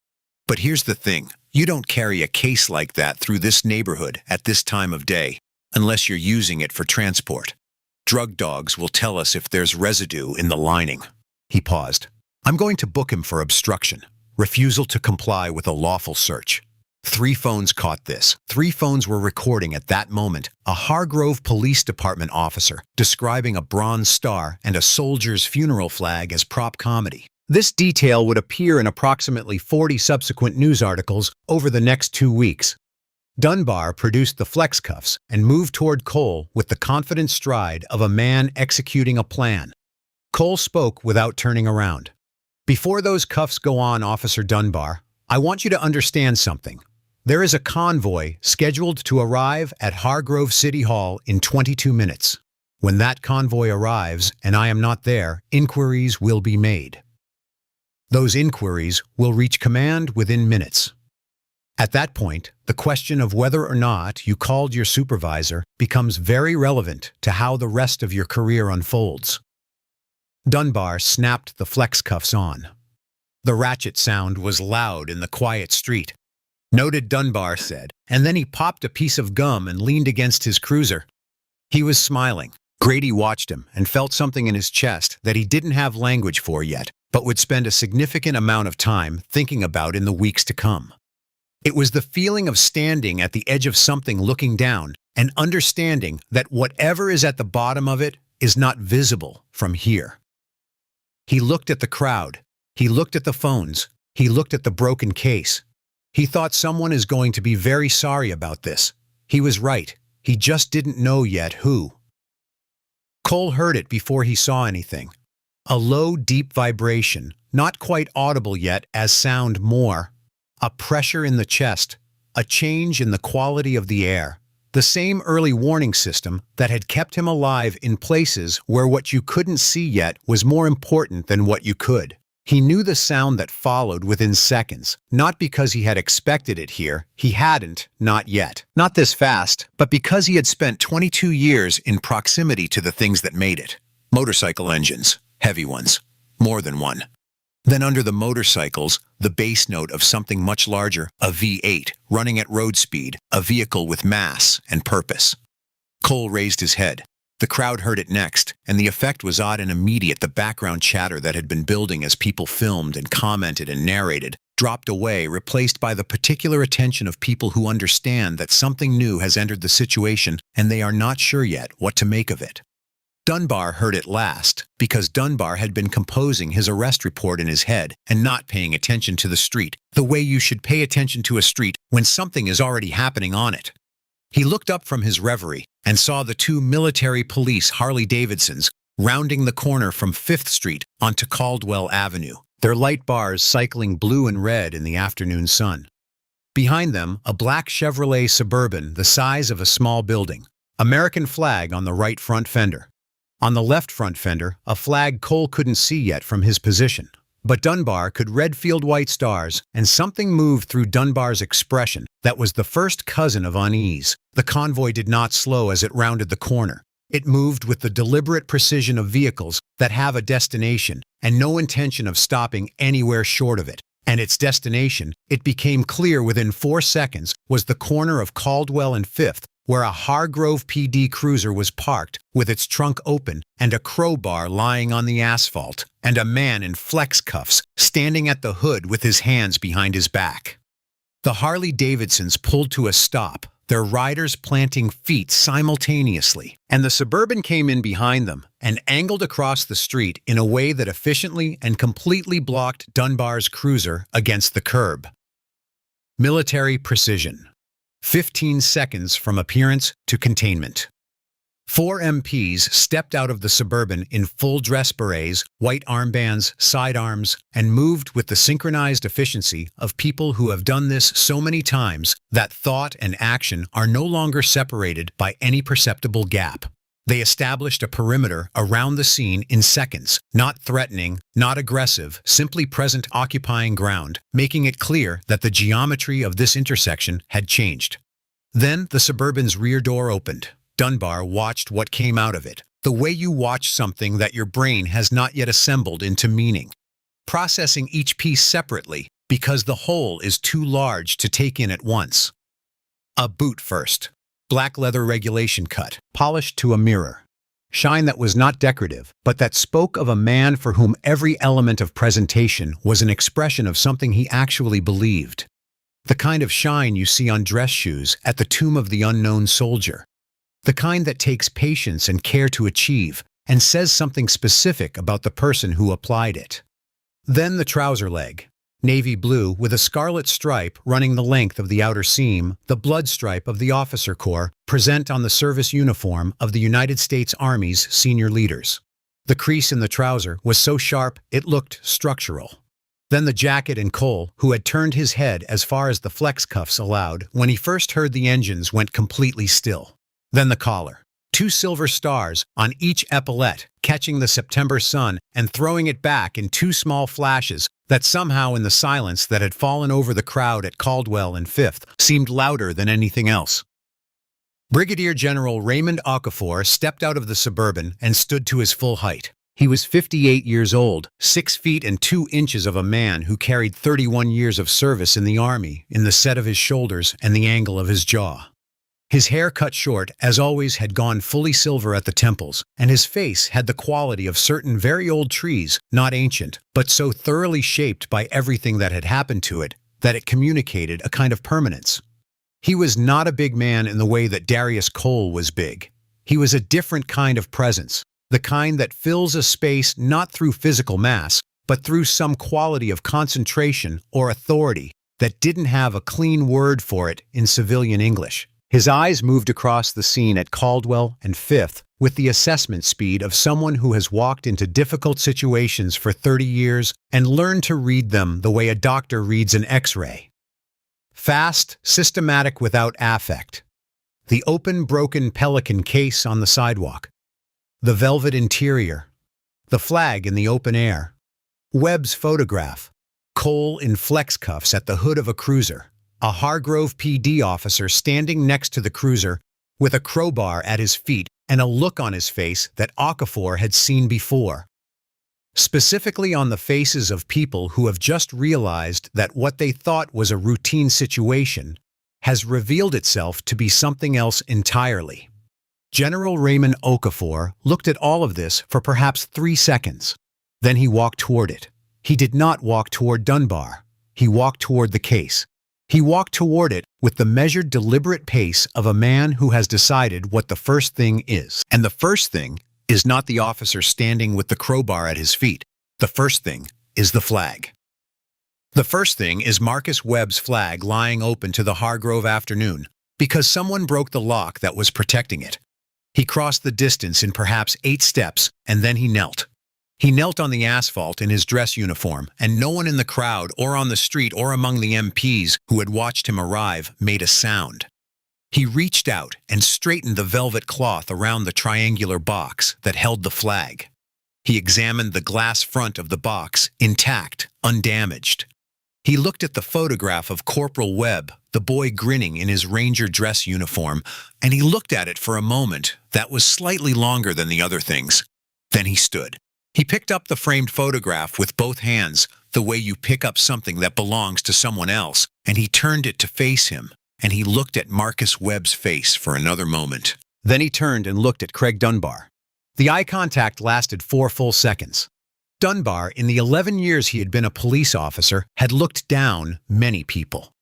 But here's the thing. You don't carry a case like that through this neighborhood at this time of day, unless you're using it for transport. Drug dogs will tell us if there's residue in the lining." He paused. "I'm going to book him for obstruction, refusal to comply with a lawful search." 3 phones caught this. 3 phones were recording at that moment a Hargrove Police Department officer describing a Bronze Star and a soldier's funeral flag as prop comedy. This detail would appear in approximately 40 subsequent news articles over the next 2 weeks. Dunbar produced the flex cuffs and moved toward Cole with the confident stride of a man executing a plan. Cole spoke without turning around. "Before those cuffs go on, Officer Dunbar, I want you to understand something. There is a convoy scheduled to arrive at Hargrove City Hall in 22 minutes. When that convoy arrives and I am not there, inquiries will be made. Those inquiries will reach command within minutes. At that point, the question of whether or not you called your supervisor becomes very relevant to how the rest of your career unfolds." Dunbar snapped the flex cuffs on. The ratchet sound was loud in the quiet street. "Noted," Dunbar said, and then he popped a piece of gum and leaned against his cruiser. He was smiling. Grady watched him and felt something in his chest that he didn't have language for yet, but would spend a significant amount of time thinking about in the weeks to come. It was the feeling of standing at the edge of something, looking down, and understanding that whatever is at the bottom of it is not visible from here. He looked at the crowd. He looked at the phones. He looked at the broken case. He thought someone is going to be very sorry about this. He was right. He just didn't know yet who. Cole heard it before he saw anything. A low, deep vibration, not quite audible yet as sound more. A pressure in the chest, a change in the quality of the air. The same early warning system that had kept him alive in places where what you couldn't see yet was more important than what you could. He knew the sound that followed within seconds, not because he had expected it here. He hadn't, not yet. Not this fast, but because he had spent 22 years in proximity to the things that made it. Motorcycle engines, heavy ones, more than one. Then under the motorcycles, the bass note of something much larger, a V8, running at road speed, a vehicle with mass and purpose. Cole raised his head. The crowd heard it next, and the effect was odd and immediate. The background chatter that had been building as people filmed and commented and narrated dropped away, replaced by the particular attention of people who understand that something new has entered the situation and they are not sure yet what to make of it. Dunbar heard it last, because Dunbar had been composing his arrest report in his head and not paying attention to the street, the way you should pay attention to a street when something is already happening on it. He looked up from his reverie and saw the 2 military police Harley-Davidsons rounding the corner from 5th Street onto Caldwell Avenue, their light bars cycling blue and red in the afternoon sun. Behind them, a black Chevrolet Suburban the size of a small building, American flag on the right front fender. On the left front fender, a flag Cole couldn't see yet from his position. But Dunbar could read field white stars, and something moved through Dunbar's expression that was the first cousin of unease. The convoy did not slow as it rounded the corner. It moved with the deliberate precision of vehicles that have a destination and no intention of stopping anywhere short of it. And its destination, it became clear within 4 seconds, was the corner of Caldwell and 5th, where a Hargrove PD cruiser was parked with its trunk open and a crowbar lying on the asphalt, and a man in flex cuffs standing at the hood with his hands behind his back. The Harley-Davidsons pulled to a stop, their riders planting feet simultaneously, and the Suburban came in behind them and angled across the street in a way that efficiently and completely blocked Dunbar's cruiser against the curb. Military precision. 15 seconds from appearance to containment. 4 MPs stepped out of the Suburban in full dress berets, white armbands, sidearms, and moved with the synchronized efficiency of people who have done this so many times that thought and action are no longer separated by any perceptible gap. They established a perimeter around the scene in seconds, not threatening, not aggressive, simply present, occupying ground, making it clear that the geometry of this intersection had changed. Then the Suburban's rear door opened. Dunbar watched what came out of it, the way you watch something that your brain has not yet assembled into meaning, processing each piece separately because the whole is too large to take in at once. A boot first. Black leather regulation cut, polished to a mirror. Shine that was not decorative, but that spoke of a man for whom every element of presentation was an expression of something he actually believed. The kind of shine you see on dress shoes at the tomb of the unknown soldier. The kind that takes patience and care to achieve and says something specific about the person who applied it. Then the trouser leg. Navy blue with a scarlet stripe running the length of the outer seam, the blood stripe of the officer corps, present on the service uniform of the United States Army's senior leaders. The crease in the trouser was so sharp it looked structural. Then the jacket, and Cole, who had turned his head as far as the flex cuffs allowed when he first heard the engines, went completely still. Then the collar. 2 silver stars on each epaulette, catching the September sun and throwing it back in 2 small flashes that somehow in the silence that had fallen over the crowd at Caldwell and Fifth seemed louder than anything else. Brigadier General Raymond Okafor stepped out of the Suburban and stood to his full height. He was 58 years old, 6 feet and 2 inches of a man who carried 31 years of service in the Army in the set of his shoulders and the angle of his jaw. His hair, cut short, as always, had gone fully silver at the temples, and his face had the quality of certain very old trees, not ancient, but so thoroughly shaped by everything that had happened to it, that it communicated a kind of permanence. He was not a big man in the way that Darius Cole was big. He was a different kind of presence, the kind that fills a space not through physical mass, but through some quality of concentration or authority that didn't have a clean word for it in civilian English. His eyes moved across the scene at Caldwell and Fifth with the assessment speed of someone who has walked into difficult situations for 30 years and learned to read them the way a doctor reads an X-ray. Fast, systematic, without affect. The open, broken pelican case on the sidewalk. The velvet interior. The flag in the open air. Webb's photograph. Cole in flex cuffs at the hood of a cruiser. A Hargrove PD officer standing next to the cruiser with a crowbar at his feet and a look on his face that Okafor had seen before. Specifically on the faces of people who have just realized that what they thought was a routine situation has revealed itself to be something else entirely. General Raymond Okafor looked at all of this for perhaps 3 seconds. Then he walked toward it. He did not walk toward Dunbar. He walked toward the case. He walked toward it with the measured, deliberate pace of a man who has decided what the first thing is. And the first thing is not the officer standing with the crowbar at his feet. The first thing is the flag. The first thing is Marcus Webb's flag lying open to the Hargrove afternoon because someone broke the lock that was protecting it. He crossed the distance in perhaps 8 steps, and then he knelt. He knelt on the asphalt in his dress uniform, and no one in the crowd or on the street or among the MPs who had watched him arrive made a sound. He reached out and straightened the velvet cloth around the triangular box that held the flag. He examined the glass front of the box, intact, undamaged. He looked at the photograph of Corporal Webb, the boy grinning in his ranger dress uniform, and he looked at it for a moment that was slightly longer than the other things. Then he stood. He picked up the framed photograph with both hands, the way you pick up something that belongs to someone else, and he turned it to face him, and he looked at Marcus Webb's face for another moment. Then he turned and looked at Craig Dunbar. The eye contact lasted 4 full seconds. Dunbar, in the 11 years he had been a police officer, had looked down many people.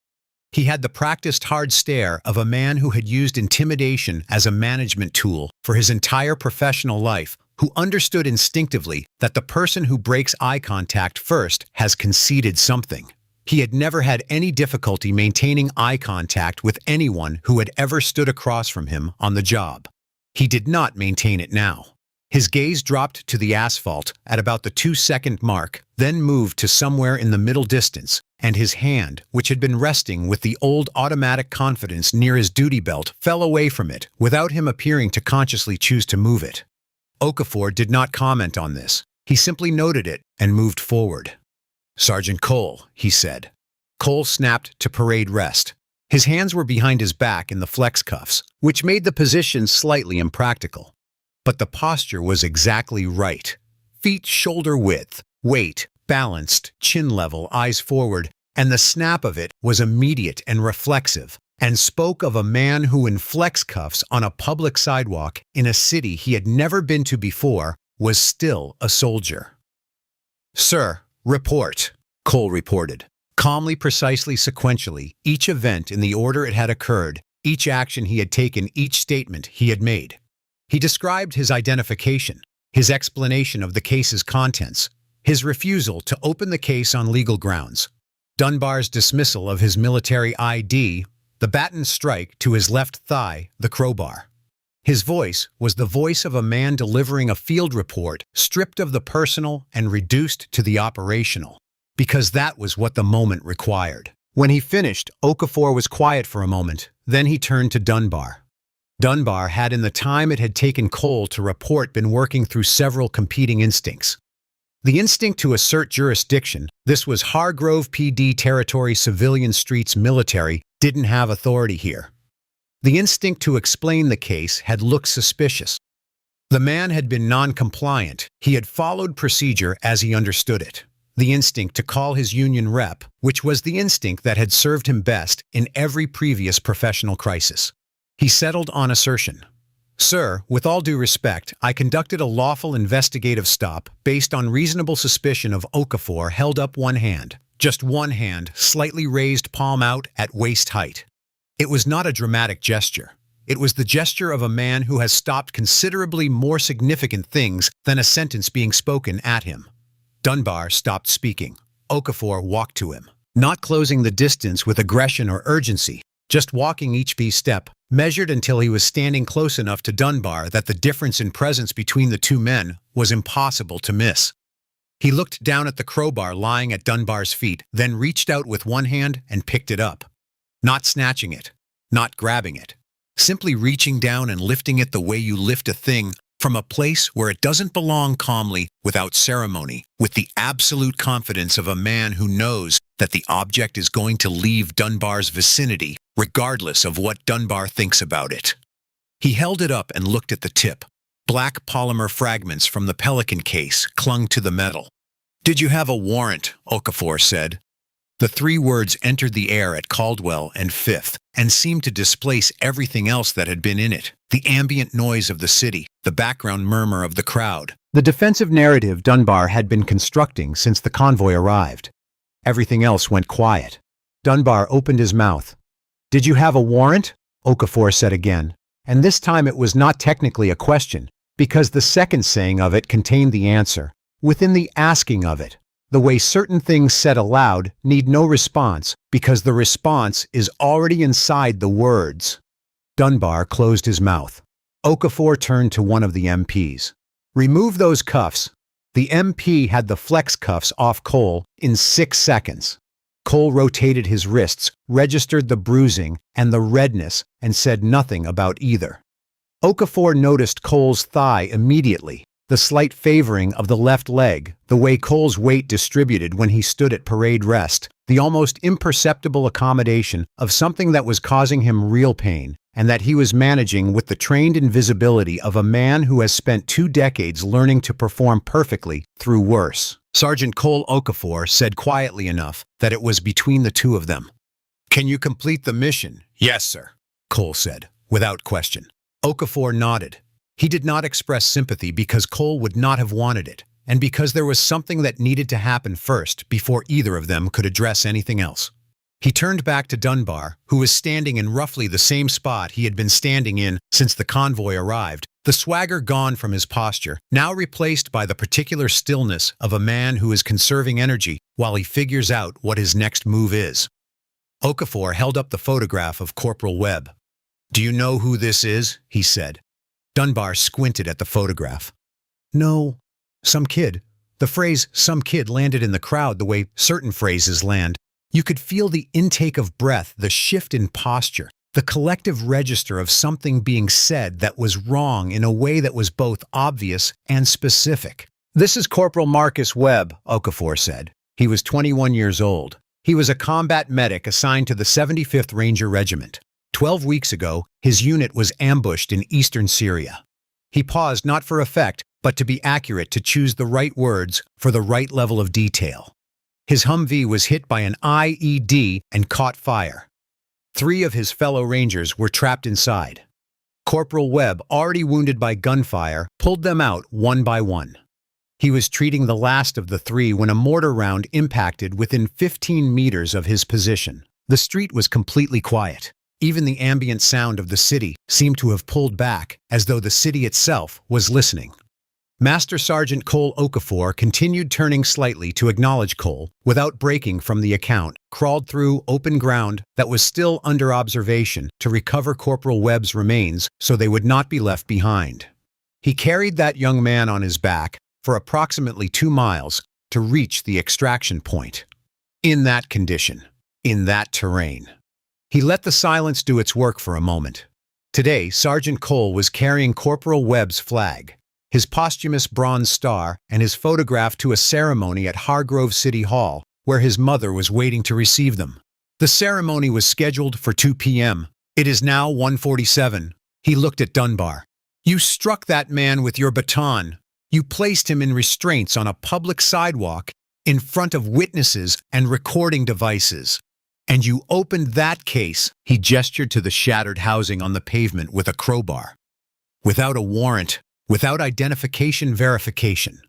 He had the practiced hard stare of a man who had used intimidation as a management tool for his entire professional life, who understood instinctively that the person who breaks eye contact first has conceded something. He had never had any difficulty maintaining eye contact with anyone who had ever stood across from him on the job. He did not maintain it now. His gaze dropped to the asphalt at about the 2-second mark, then moved to somewhere in the middle distance, and his hand, which had been resting with the old automatic confidence near his duty belt, fell away from it without him appearing to consciously choose to move it. Okafor did not comment on this. He simply noted it and moved forward. "Sergeant Cole," he said. Cole snapped to parade rest. His hands were behind his back in the flex cuffs, which made the position slightly impractical. But the posture was exactly right. Feet shoulder width, weight, balanced, chin level, eyes forward, and the snap of it was immediate and reflexive, and spoke of a man who in flex cuffs on a public sidewalk in a city he had never been to before was still a soldier. "Sir, report," Cole reported. Calmly, precisely, sequentially, each event in the order it had occurred, each action he had taken, each statement he had made. He described his identification, his explanation of the case's contents, his refusal to open the case on legal grounds, Dunbar's dismissal of his military ID, the baton strike to his left thigh, the crowbar. His voice was the voice of a man delivering a field report, stripped of the personal and reduced to the operational, because that was what the moment required. When he finished, Okafor was quiet for a moment, then he turned to Dunbar. Dunbar had, in the time it had taken Cole to report, been working through several competing instincts. The instinct to assert jurisdiction, this was Hargrove PD territory, civilian streets, military, didn't have authority here. The instinct to explain the case had looked suspicious. The man had been non-compliant. He had followed procedure as he understood it. The instinct to call his union rep, which was the instinct that had served him best in every previous professional crisis. He settled on assertion. "Sir, with all due respect, I conducted a lawful investigative stop based on reasonable suspicion of Okafor." Held up one hand, just one hand, slightly raised, palm out, at waist height. It was not a dramatic gesture. It was the gesture of a man who has stopped considerably more significant things than a sentence being spoken at him. Dunbar stopped speaking. Okafor walked to him, not closing the distance with aggression or urgency, just walking each step, measured until he was standing close enough to Dunbar that the difference in presence between the two men was impossible to miss. He looked down at the crowbar lying at Dunbar's feet, then reached out with one hand and picked it up. Not snatching it, not grabbing it, simply reaching down and lifting it the way you lift a thing from a place where it doesn't belong, calmly, without ceremony, with the absolute confidence of a man who knows that the object is going to leave Dunbar's vicinity, regardless of what Dunbar thinks about it. He held it up and looked at the tip. Black polymer fragments from the Pelican case clung to the metal. "Did you have a warrant?" Okafor said. The three words entered the air at Caldwell and Fifth and seemed to displace everything else that had been in it. The ambient noise of the city, the background murmur of the crowd, the defensive narrative Dunbar had been constructing since the convoy arrived. Everything else went quiet. Dunbar opened his mouth. "Did you have a warrant?" Okafor said again, and this time it was not technically a question, because the second saying of it contained the answer. Within the asking of it, the way certain things said aloud need no response, because the response is already inside the words. Dunbar closed his mouth. Okafor turned to one of the MPs. "Remove those cuffs." The MP had the flex cuffs off Cole in 6 seconds. Cole rotated his wrists, registered the bruising and the redness, and said nothing about either. Okafor noticed Cole's thigh immediately, the slight favoring of the left leg, the way Cole's weight distributed when he stood at parade rest, the almost imperceptible accommodation of something that was causing him real pain, and that he was managing with the trained invisibility of a man who has spent 2 decades learning to perform perfectly through worse. Sergeant Cole, Okafor said quietly enough that it was between the two of them. "Can you complete the mission?" "Yes, sir," Cole said, without question. Okafor nodded. He did not express sympathy because Cole would not have wanted it, and because there was something that needed to happen first before either of them could address anything else. He turned back to Dunbar, who was standing in roughly the same spot he had been standing in since the convoy arrived, the swagger gone from his posture, now replaced by the particular stillness of a man who is conserving energy while he figures out what his next move is. Okafor held up the photograph of Corporal Webb. "Do you know who this is?" he said. Dunbar squinted at the photograph. "No, some kid." The phrase "some kid" landed in the crowd the way certain phrases land. You could feel the intake of breath, the shift in posture, the collective register of something being said that was wrong in a way that was both obvious and specific. "This is Corporal Marcus Webb," Okafor said. He was 21 years old. He was a combat medic assigned to the 75th Ranger Regiment. 12 weeks ago, his unit was ambushed in eastern Syria. He paused not for effect, but to be accurate, to choose the right words for the right level of detail. His Humvee was hit by an IED and caught fire. 3 of his fellow Rangers were trapped inside. Corporal Webb, already wounded by gunfire, pulled them out one by one. He was treating the last of the 3 when a mortar round impacted within 15 meters of his position. The street was completely quiet. Even the ambient sound of the city seemed to have pulled back, as though the city itself was listening. Master Sergeant Cole Okafor continued turning slightly to acknowledge Cole, without breaking from the account, crawled through open ground that was still under observation to recover Corporal Webb's remains so they would not be left behind. He carried that young man on his back for approximately 2 miles to reach the extraction point. In that condition, in that terrain. He let the silence do its work for a moment. Today, Sergeant Cole was carrying Corporal Webb's flag, his posthumous Bronze Star, and his photograph to a ceremony at Hargrove City Hall, where his mother was waiting to receive them. The ceremony was scheduled for 2 p.m. It is now 1:47. He looked at Dunbar. "You struck that man with your baton. You placed him in restraints on a public sidewalk in front of witnesses and recording devices. And you opened that case," he gestured to the shattered housing on the pavement with a crowbar, "without a warrant, without identification verification,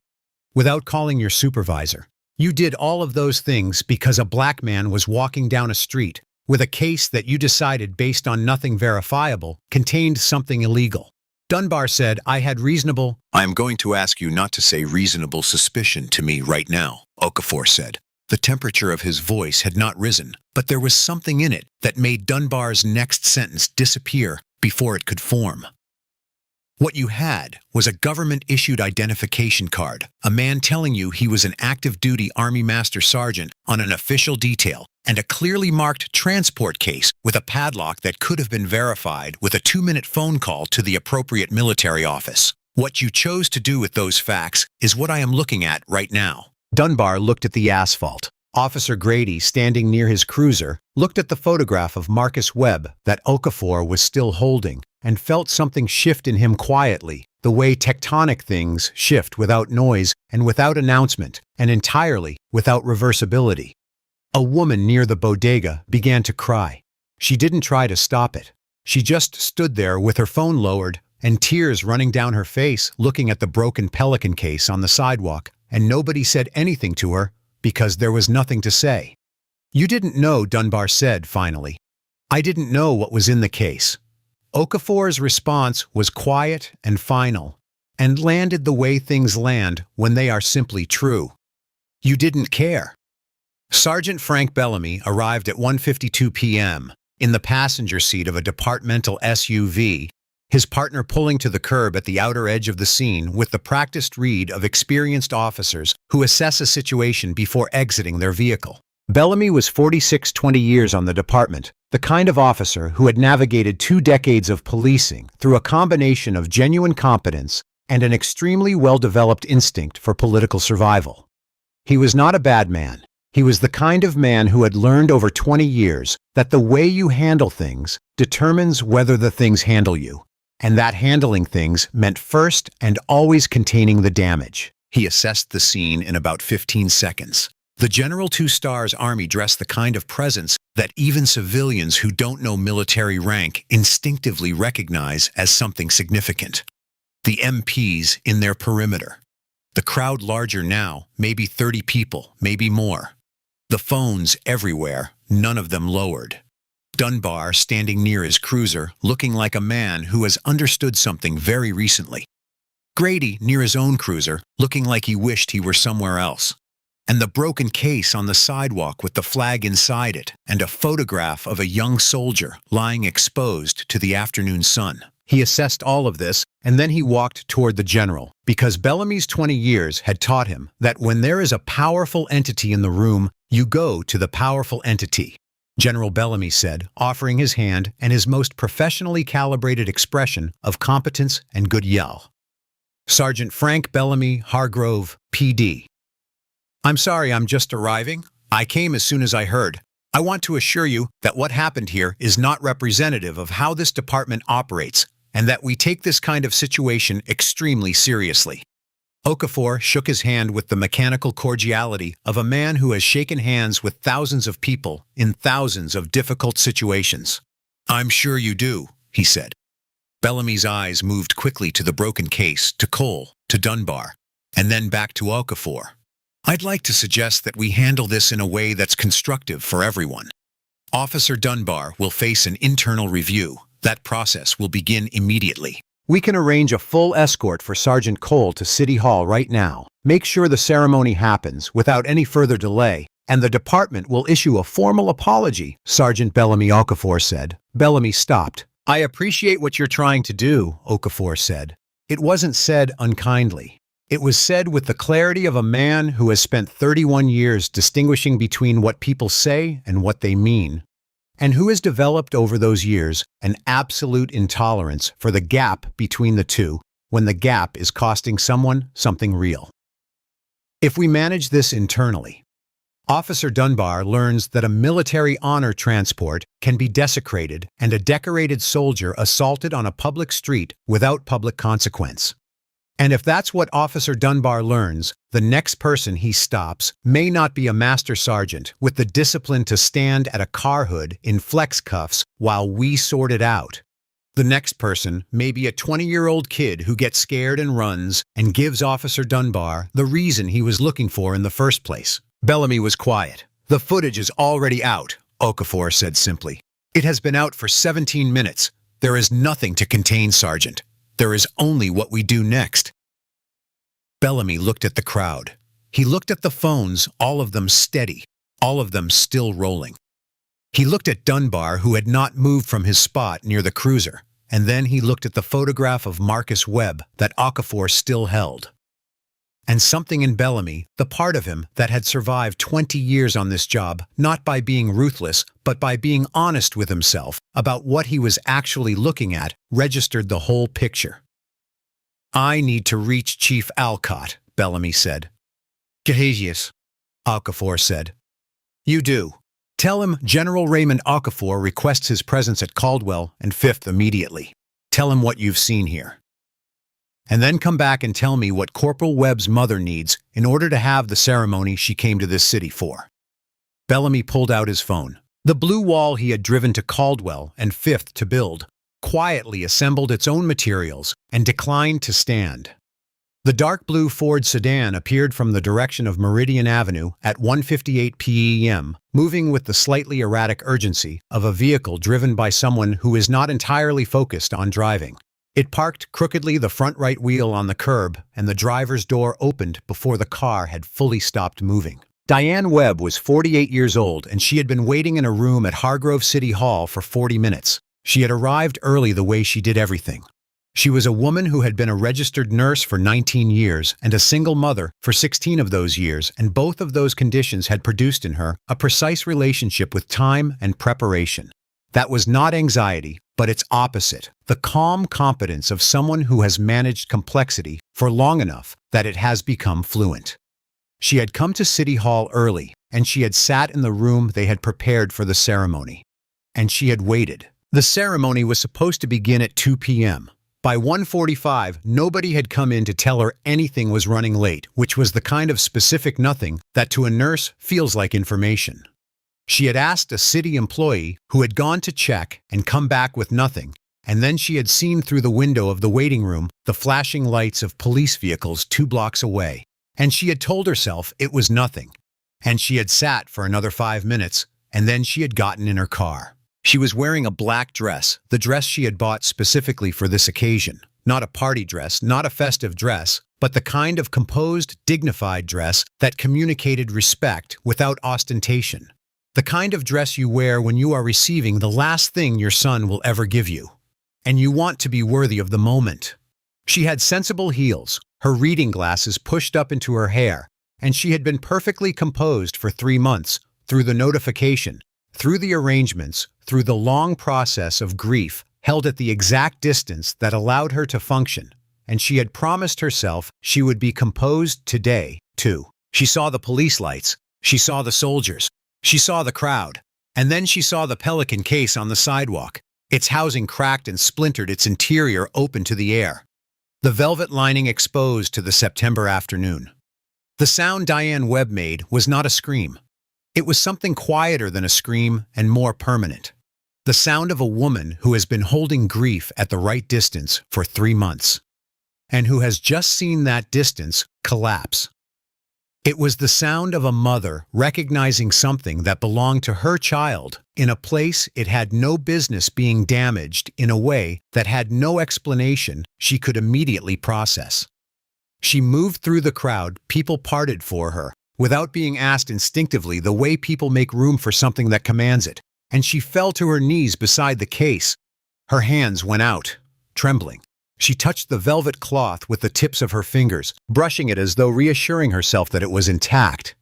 without calling your supervisor. You did all of those things because a black man was walking down a street with a case that you decided, based on nothing verifiable, contained something illegal." Dunbar said, "I had reasonable—" "I am going to ask you not to say reasonable suspicion to me right now," Okafor said. The temperature of his voice had not risen, but there was something in it that made Dunbar's next sentence disappear before it could form. "What you had was a government-issued identification card, a man telling you he was an active-duty Army Master Sergeant on an official detail, and a clearly marked transport case with a padlock that could have been verified with a 2-minute phone call to the appropriate military office. What you chose to do with those facts is what I am looking at right now." Dunbar looked at the asphalt. Officer Grady, standing near his cruiser, looked at the photograph of Marcus Webb that Okafor was still holding, and felt something shift in him quietly, the way tectonic things shift without noise and without announcement, and entirely without reversibility. A woman near the bodega began to cry. She didn't try to stop it. She just stood there with her phone lowered and tears running down her face, looking at the broken Pelican case on the sidewalk, and nobody said anything to her because there was nothing to say. "You didn't know," Dunbar said finally. "I didn't know what was in the case." Okafor's response was quiet and final, and landed the way things land when they are simply true. "You didn't care." Sergeant Frank Bellamy arrived at 1:52 p.m. in the passenger seat of a departmental SUV, his partner pulling to the curb at the outer edge of the scene with the practiced read of experienced officers who assess a situation before exiting their vehicle. Bellamy was 46, 20 years on the department, the kind of officer who had navigated 2 decades of policing through a combination of genuine competence and an extremely well-developed instinct for political survival. He was not a bad man. He was the kind of man who had learned over 20 years that the way you handle things determines whether the things handle you, and that handling things meant first and always containing the damage. He assessed the scene in about 15 seconds. The General 2 Stars Army dressed the kind of presence that even civilians who don't know military rank instinctively recognize as something significant. The MPs in their perimeter. The crowd larger now, maybe 30 people, maybe more. The phones everywhere, none of them lowered. Dunbar standing near his cruiser, looking like a man who has understood something very recently. Grady near his own cruiser, looking like he wished he were somewhere else. And the broken case on the sidewalk with the flag inside it, and a photograph of a young soldier lying exposed to the afternoon sun. He assessed all of this, and then he walked toward the general, because Bellamy's 20 years had taught him that when there is a powerful entity in the room, you go to the powerful entity. General Bellamy said, offering his hand and his most professionally calibrated expression of competence and good yell. Sergeant Frank Bellamy Hargrove, PD. I'm sorry, I'm just arriving. I came as soon as I heard. I want to assure you that what happened here is not representative of how this department operates, and that we take this kind of situation extremely seriously. Okafor shook his hand with the mechanical cordiality of a man who has shaken hands with thousands of people in thousands of difficult situations. I'm sure you do, he said. Bellamy's eyes moved quickly to the broken case, to Cole, to Dunbar, and then back to Okafor. I'd like to suggest that we handle this in a way that's constructive for everyone. Officer Dunbar will face an internal review. That process will begin immediately. We can arrange a full escort for Sergeant Cole to City Hall right now. Make sure the ceremony happens without any further delay, and the department will issue a formal apology, Sergeant Bellamy Okafor said. Bellamy stopped. I appreciate what you're trying to do, Okafor said. It wasn't said unkindly. It was said with the clarity of a man who has spent 31 years distinguishing between what people say and what they mean, and who has developed over those years an absolute intolerance for the gap between the two when the gap is costing someone something real. If we manage this internally, Officer Dunbar learns that a military honor transport can be desecrated and a decorated soldier assaulted on a public street without public consequence. And if that's what Officer Dunbar learns, the next person he stops may not be a master sergeant with the discipline to stand at a car hood in flex cuffs while we sort it out. The next person may be a 20-year-old kid who gets scared and runs and gives Officer Dunbar the reason he was looking for in the first place. Bellamy was quiet. The footage is already out, Okafor said simply. It has been out for 17 minutes. There is nothing to contain, Sergeant. There is only what we do next. Bellamy looked at the crowd. He looked at the phones, all of them steady, all of them still rolling. He looked at Dunbar, who had not moved from his spot near the cruiser, and then he looked at the photograph of Marcus Webb that Okafor still held. And something in Bellamy, the part of him that had survived 20 years on this job, not by being ruthless, but by being honest with himself about what he was actually looking at, registered the whole picture. I need to reach Chief Alcott, Bellamy said. Gehazius, Okafor said. You do. Tell him General Raymond Okafor requests his presence at Caldwell and 5th immediately. Tell him what you've seen here. And then come back and tell me what Corporal Webb's mother needs in order to have the ceremony she came to this city for. Bellamy pulled out his phone. The blue wall he had driven to Caldwell and 5th to build quietly assembled its own materials and declined to stand. The dark blue Ford sedan appeared from the direction of Meridian Avenue at 1:58 p.m., moving with the slightly erratic urgency of a vehicle driven by someone who is not entirely focused on driving. It parked crookedly, the front right wheel on the curb, and the driver's door opened before the car had fully stopped moving. Diane Webb was 48 years old, and she had been waiting in a room at Hargrove City Hall for 40 minutes. She had arrived early the way she did everything. She was a woman who had been a registered nurse for 19 years and a single mother for 16 of those years, and both of those conditions had produced in her a precise relationship with time and preparation. That was not anxiety, but its opposite, the calm competence of someone who has managed complexity for long enough that it has become fluent. She had come to City Hall early, and she had sat in the room they had prepared for the ceremony. And she had waited. The ceremony was supposed to begin at 2 p.m. By 1:45, nobody had come in to tell her anything was running late, which was the kind of specific nothing that to a nurse feels like information. She had asked a city employee who had gone to check and come back with nothing, and then she had seen through the window of the waiting room the flashing lights of police vehicles 2 blocks away, and she had told herself it was nothing. And she had sat for another 5 minutes, and then she had gotten in her car. She was wearing a black dress, the dress she had bought specifically for this occasion. Not a party dress, not a festive dress, but the kind of composed, dignified dress that communicated respect without ostentation. The kind of dress you wear when you are receiving the last thing your son will ever give you. And you want to be worthy of the moment. She had sensible heels, her reading glasses pushed up into her hair, and she had been perfectly composed for 3 months, through the notification, through the arrangements, through the long process of grief, held at the exact distance that allowed her to function, and she had promised herself she would be composed today, too. She saw the police lights, she saw the soldiers, she saw the crowd, and then she saw the Pelican case on the sidewalk, its housing cracked and splintered, its interior open to the air, the velvet lining exposed to the September afternoon. The sound Diane Webb made was not a scream. It was something quieter than a scream and more permanent. The sound of a woman who has been holding grief at the right distance for 3 months, and who has just seen that distance collapse. It was the sound of a mother recognizing something that belonged to her child in a place it had no business being damaged in a way that had no explanation she could immediately process. She moved through the crowd, people parted for her, without being asked instinctively the way people make room for something that commands it, and she fell to her knees beside the case. Her hands went out, trembling. She touched the velvet cloth with the tips of her fingers, brushing it as though reassuring herself that it was intact.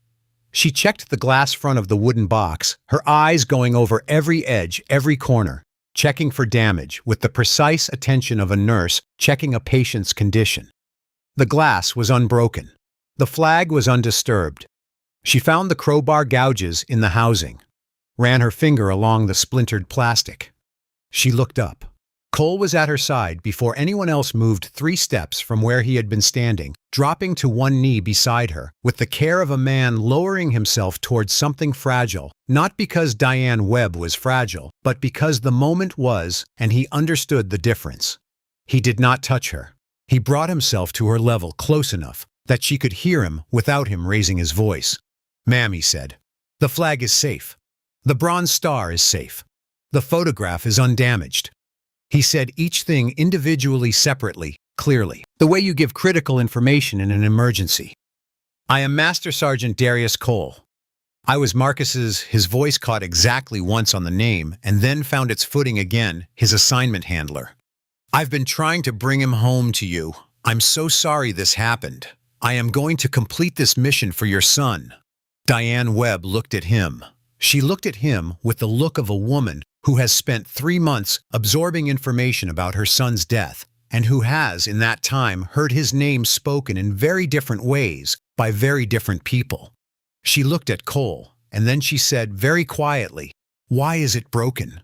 She checked the glass front of the wooden box, her eyes going over every edge, every corner, checking for damage with the precise attention of a nurse checking a patient's condition. The glass was unbroken. The flag was undisturbed. She found the crowbar gouges in the housing, ran her finger along the splintered plastic. She looked up. Cole was at her side before anyone else moved 3 steps from where he had been standing, dropping to one knee beside her, with the care of a man lowering himself towards something fragile, not because Diane Webb was fragile, but because the moment was, and he understood the difference. He did not touch her. He brought himself to her level close enough that she could hear him without him raising his voice. "Ma'am," he said, "the flag is safe. The Bronze Star is safe. The photograph is undamaged." He said each thing individually, separately, clearly, the way you give critical information in an emergency. "I am Master Sergeant Darius Cole. I was Marcus's," his voice caught exactly once on the name and then found its footing again, his assignment handler. "I've been trying to bring him home to you. I'm so sorry this happened. I am going to complete this mission for your son." Diane Webb looked at him. She looked at him with the look of a woman who has spent 3 months absorbing information about her son's death, and who has, in that time, heard his name spoken in very different ways by very different people. She looked at Cole, and then she said very quietly, "Why is it broken?"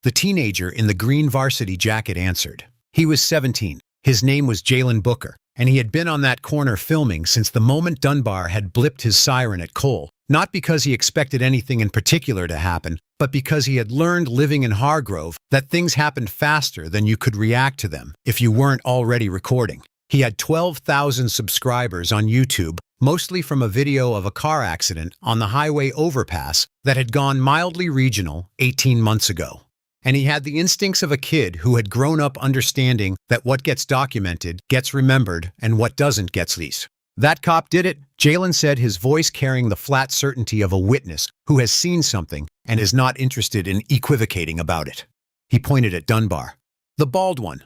The teenager in the green varsity jacket answered. He was 17. His name was Jalen Booker, and he had been on that corner filming since the moment Dunbar had blipped his siren at Cole, not because he expected anything in particular to happen, but because he had learned living in Hargrove that things happened faster than you could react to them if you weren't already recording. He had 12,000 subscribers on YouTube, mostly from a video of a car accident on the highway overpass that had gone mildly regional 18 months ago. And he had the instincts of a kid who had grown up understanding that what gets documented gets remembered and what doesn't gets leased. "That cop did it," Jalen said, his voice carrying the flat certainty of a witness who has seen something and is not interested in equivocating about it. He pointed at Dunbar. "The bald one.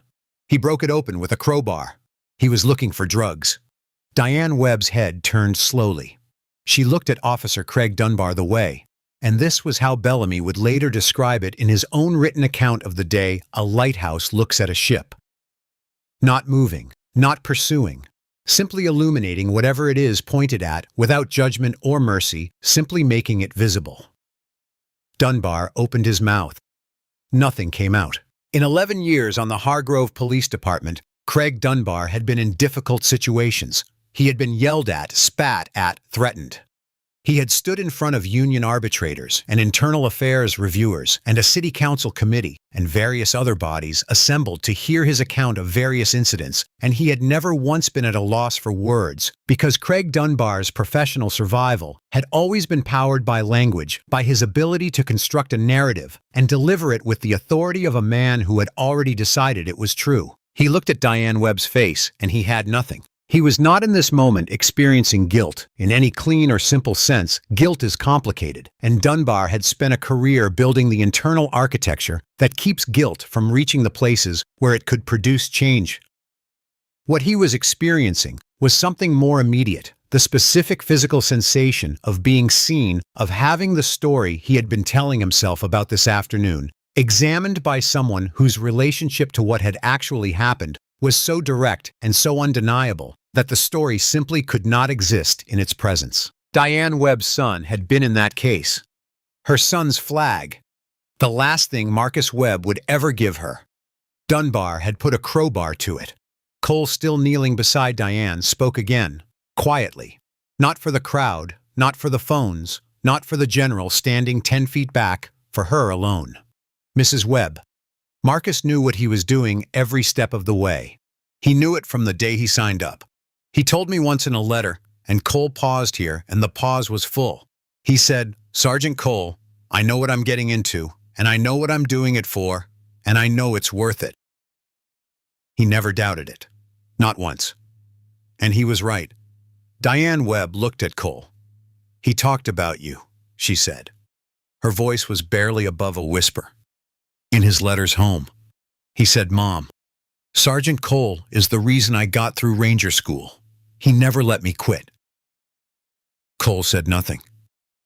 He broke it open with a crowbar. He was looking for drugs." Diane Webb's head turned slowly. She looked at Officer Craig Dunbar the way, and this was how Bellamy would later describe it in his own written account of the day a lighthouse looks at a ship. Not moving, not pursuing, simply illuminating whatever it is pointed at without judgment or mercy, simply making it visible. Dunbar opened his mouth. Nothing came out. In 11 years on the Hargrove Police Department, Craig Dunbar had been in difficult situations. He had been yelled at, spat at, threatened. He had stood in front of union arbitrators and internal affairs reviewers and a city council committee and various other bodies assembled to hear his account of various incidents, and he had never once been at a loss for words, because Craig Dunbar's professional survival had always been powered by language, by his ability to construct a narrative and deliver it with the authority of a man who had already decided it was true. He looked at Diane Webb's face, and he had nothing. He was not in this moment experiencing guilt. In any clean or simple sense, guilt is complicated, and Dunbar had spent a career building the internal architecture that keeps guilt from reaching the places where it could produce change. What he was experiencing was something more immediate, the specific physical sensation of being seen, of having the story he had been telling himself about this afternoon examined by someone whose relationship to what had actually happened was so direct and so undeniable that the story simply could not exist in its presence. Diane Webb's son had been in that case. Her son's flag. The last thing Marcus Webb would ever give her. Dunbar had put a crowbar to it. Cole, still kneeling beside Diane, spoke again, quietly. Not for the crowd, not for the phones, not for the general standing 10 feet back, for her alone. Mrs. Webb. Marcus knew what he was doing every step of the way. He knew it from the day he signed up. He told me once in a letter, and Cole paused here, and the pause was full. He said, "Sergeant Cole, I know what I'm getting into, and I know what I'm doing it for, and I know it's worth it." He never doubted it. Not once. And he was right. Diane Webb looked at Cole. "He talked about you," she said. Her voice was barely above a whisper. "In his letters home, he said, 'Mom, Sergeant Cole is the reason I got through Ranger School. He never let me quit.'" Cole said nothing.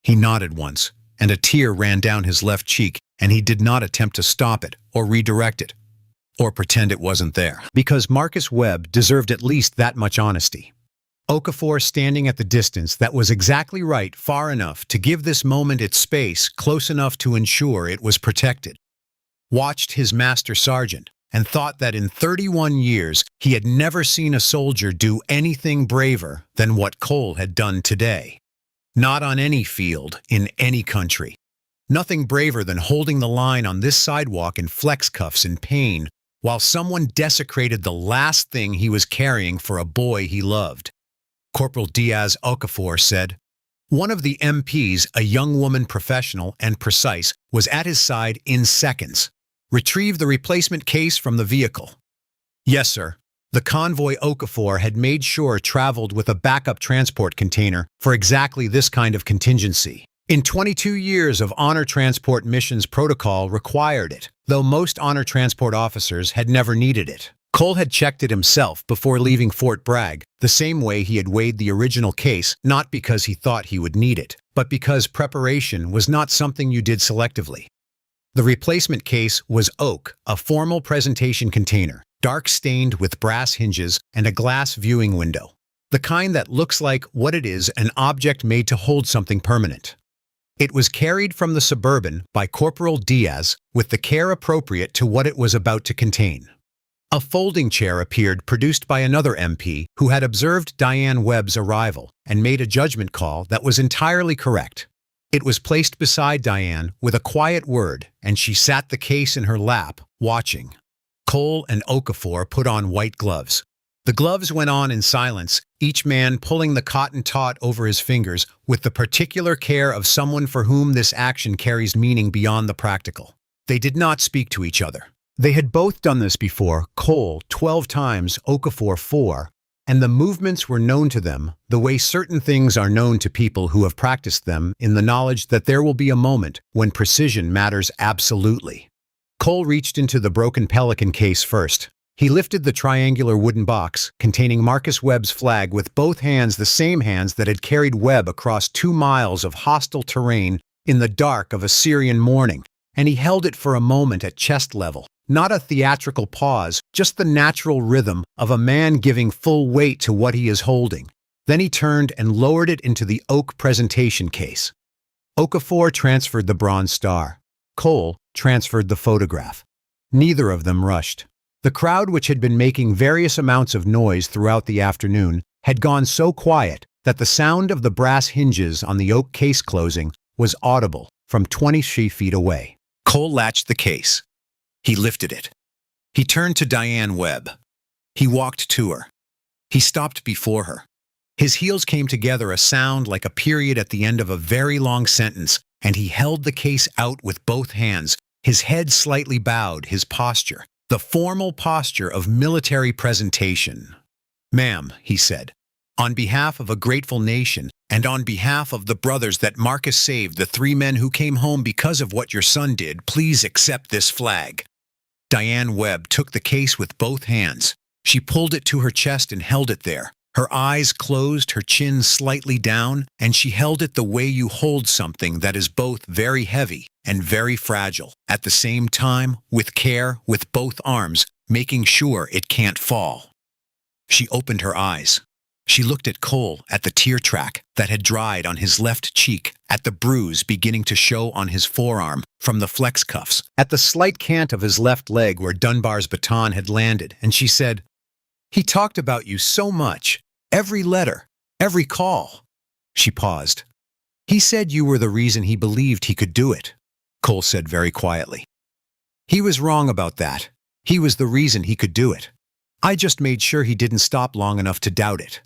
He nodded once, and a tear ran down his left cheek, and he did not attempt to stop it or redirect it, or pretend it wasn't there, because Marcus Webb deserved at least that much honesty. Okafor, standing at the distance that was exactly right, far enough to give this moment its space, close enough to ensure it was protected, watched his master sergeant and thought that in 31 years he had never seen a soldier do anything braver than what Cole had done today. Not on any field, in any country. Nothing braver than holding the line on this sidewalk in flex cuffs in pain while someone desecrated the last thing he was carrying for a boy he loved. Corporal Diaz Okafor said. One of the MPs, a young woman professional and precise, was at his side in seconds. "Retrieve the replacement case from the vehicle." "Yes, sir." The convoy Okafor had made sure traveled with a backup transport container for exactly this kind of contingency. In 22 years of honor transport missions, protocol required it, though most honor transport officers had never needed it. Cole had checked it himself before leaving Fort Bragg, the same way he had weighed the original case, not because he thought he would need it, but because preparation was not something you did selectively. The replacement case was oak, a formal presentation container, dark-stained with brass hinges and a glass viewing window. The kind that looks like what it is, an object made to hold something permanent. It was carried from the Suburban by Corporal Diaz with the care appropriate to what it was about to contain. A folding chair appeared, produced by another MP who had observed Diane Webb's arrival and made a judgment call that was entirely correct. It was placed beside Diane with a quiet word, and she sat the case in her lap, watching. Cole and Okafor put on white gloves. The gloves went on in silence, each man pulling the cotton taut over his fingers with the particular care of someone for whom this action carries meaning beyond the practical. They did not speak to each other. They had both done this before, Cole 12 times, Okafor 4, and the movements were known to them the way certain things are known to people who have practiced them, in the knowledge that there will be a moment when precision matters absolutely. Cole reached into the broken Pelican case first. He lifted the triangular wooden box containing Marcus Webb's flag with both hands, the same hands that had carried Webb across 2 miles of hostile terrain in the dark of a Syrian morning, and he held it for a moment at chest level. Not a theatrical pause, just the natural rhythm of a man giving full weight to what he is holding. Then he turned and lowered it into the oak presentation case. Okafor transferred the bronze star. Cole transferred the photograph. Neither of them rushed. The crowd, which had been making various amounts of noise throughout the afternoon, had gone so quiet that the sound of the brass hinges on the oak case closing was audible from 20 feet away. Cole latched the case. He lifted it. He turned to Diane Webb. He walked to her. He stopped before her. His heels came together, a sound like a period at the end of a very long sentence, and he held the case out with both hands, his head slightly bowed, his posture, the formal posture of military presentation. "Ma'am," he said, "on behalf of a grateful nation, and on behalf of the brothers that Marcus saved, the 3 men who came home because of what your son did, please accept this flag." Diane Webb took the case with both hands. She pulled it to her chest and held it there. Her eyes closed, her chin slightly down, and she held it the way you hold something that is both very heavy and very fragile, at the same time, with care, with both arms, making sure it can't fall. She opened her eyes. She looked at Cole, at the tear track that had dried on his left cheek, at the bruise beginning to show on his forearm from the flex cuffs, at the slight cant of his left leg where Dunbar's baton had landed, and she said, "He talked about you so much. Every letter, every call." She paused. "He said you were the reason he believed he could do it," Cole said very quietly. "He was wrong about that. He was the reason he could do it. I just made sure he didn't stop long enough to doubt it."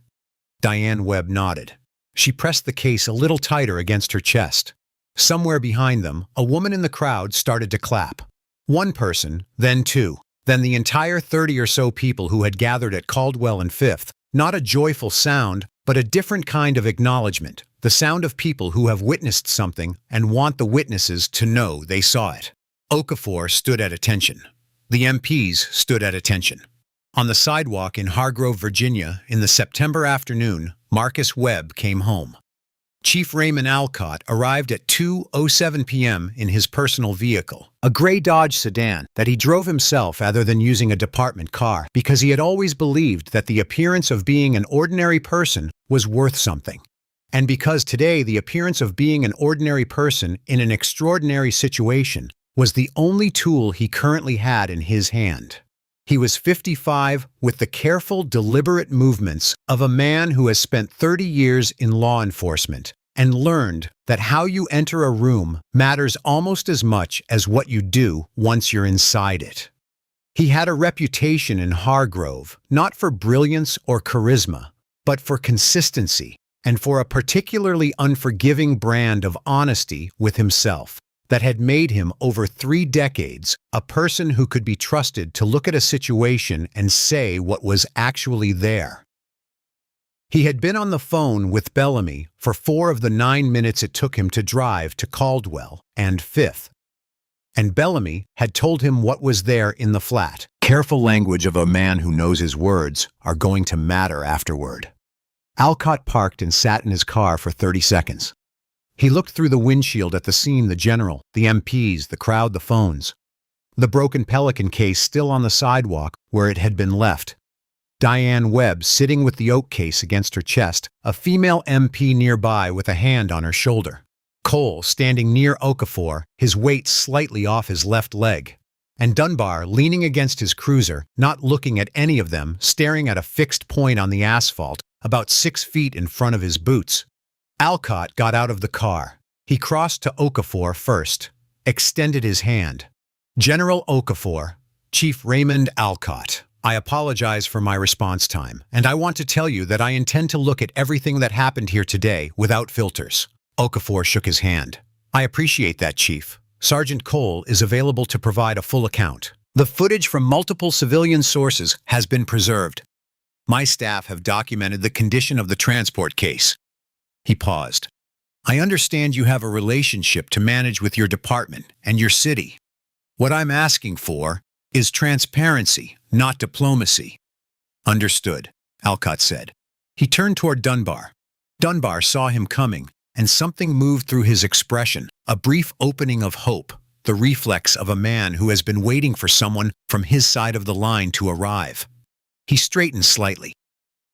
Diane Webb nodded. She pressed the case a little tighter against her chest. Somewhere behind them, a woman in the crowd started to clap. One person, then 2, then the entire 30 or so people who had gathered at Caldwell and Fifth. Not a joyful sound, but a different kind of acknowledgement, the sound of people who have witnessed something and want the witnesses to know they saw it. Okafor stood at attention. The MPs stood at attention. On the sidewalk in Hargrove, Virginia, in the September afternoon, Marcus Webb came home. Chief Raymond Alcott arrived at 2:07 p.m. in his personal vehicle, a gray Dodge sedan that he drove himself rather than using a department car, because he had always believed that the appearance of being an ordinary person was worth something. And because today the appearance of being an ordinary person in an extraordinary situation was the only tool he currently had in his hand. He was 55, with the careful, deliberate movements of a man who has spent 30 years in law enforcement and learned that how you enter a room matters almost as much as what you do once you're inside it. He had a reputation in Hargrove, not for brilliance or charisma, but for consistency and for a particularly unforgiving brand of honesty with himself that had made him, over 3 decades, a person who could be trusted to look at a situation and say what was actually there. He had been on the phone with Bellamy for 4 of the 9 minutes it took him to drive to Caldwell and Fifth. And Bellamy had told him what was there in the flat. Careful language of a man who knows his words are going to matter afterward. Alcott parked and sat in his car for 30 seconds. He looked through the windshield at the scene, the general, the MPs, the crowd, the phones. The broken Pelican case still on the sidewalk where it had been left. Diane Webb sitting with the oak case against her chest, a female MP nearby with a hand on her shoulder. Cole standing near Okafor, his weight slightly off his left leg. And Dunbar leaning against his cruiser, not looking at any of them, staring at a fixed point on the asphalt, about 6 feet in front of his boots. Alcott got out of the car. He crossed to Okafor first, extended his hand. "General Okafor, Chief Raymond Alcott, I apologize for my response time, and I want to tell you that I intend to look at everything that happened here today without filters." Okafor shook his hand. "I appreciate that, Chief. Sergeant Cole is available to provide a full account. The footage from multiple civilian sources has been preserved. My staff have documented the condition of the transport case." He paused. "I understand you have a relationship to manage with your department and your city. What I'm asking for is transparency, not diplomacy." "Understood," Alcott said. He turned toward Dunbar. Dunbar saw him coming, and something moved through his expression, a brief opening of hope, the reflex of a man who has been waiting for someone from his side of the line to arrive. He straightened slightly.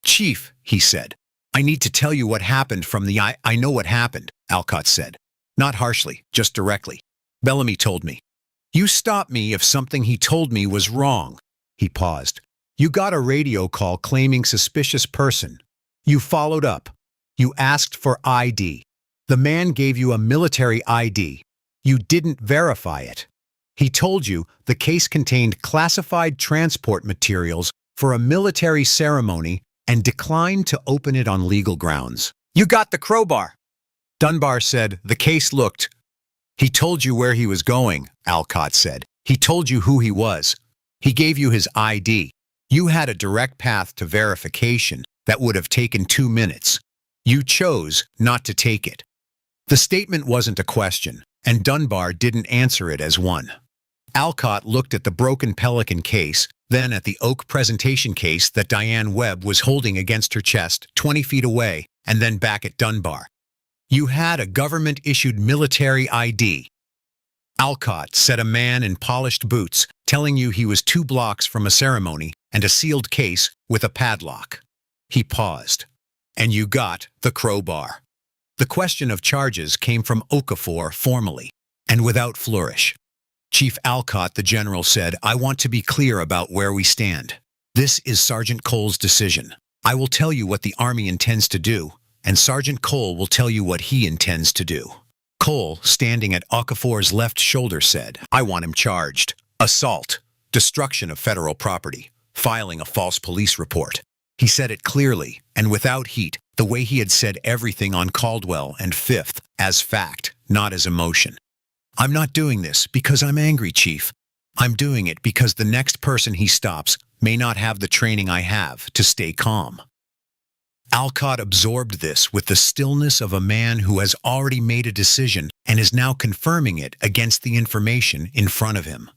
"Chief," he said, "I need to tell you what happened from the I know what happened," Alcott said. Not harshly, just directly. "Bellamy told me. You stopped me if something he told me was wrong." He paused. "You got a radio call claiming suspicious person. You followed up. You asked for ID. The man gave you a military ID. You didn't verify it. He told you the case contained classified transport materials for a military ceremony and declined to open it on legal grounds. You got the crowbar. Dunbar said the case looked. He told you where he was going, Alcott said. He told you who he was. He gave you his ID. You had a direct path to verification that would have taken 2 minutes. You chose not to take it. The statement wasn't a question, and Dunbar didn't answer it as one. Alcott looked at the broken Pelican case, then at the oak presentation case that Diane Webb was holding against her chest 20 feet away, and then back at Dunbar. You had a government-issued military ID. Alcott said a man in polished boots telling you he was 2 blocks from a ceremony and a sealed case with a padlock. He paused. And you got the crowbar. The question of charges came from Okafor formally, and without flourish. Chief Alcott, the general, said, I want to be clear about where we stand. This is Sergeant Cole's decision. I will tell you what the Army intends to do, and Sergeant Cole will tell you what he intends to do. Cole, standing at Okafor's left shoulder, said, I want him charged. Assault, destruction of federal property, filing a false police report. He said it clearly, and without heat, the way he had said everything on Caldwell and Fifth, as fact, not as emotion. I'm not doing this because I'm angry, Chief. I'm doing it because the next person he stops may not have the training I have to stay calm. Alcott absorbed this with the stillness of a man who has already made a decision and is now confirming it against the information in front of him.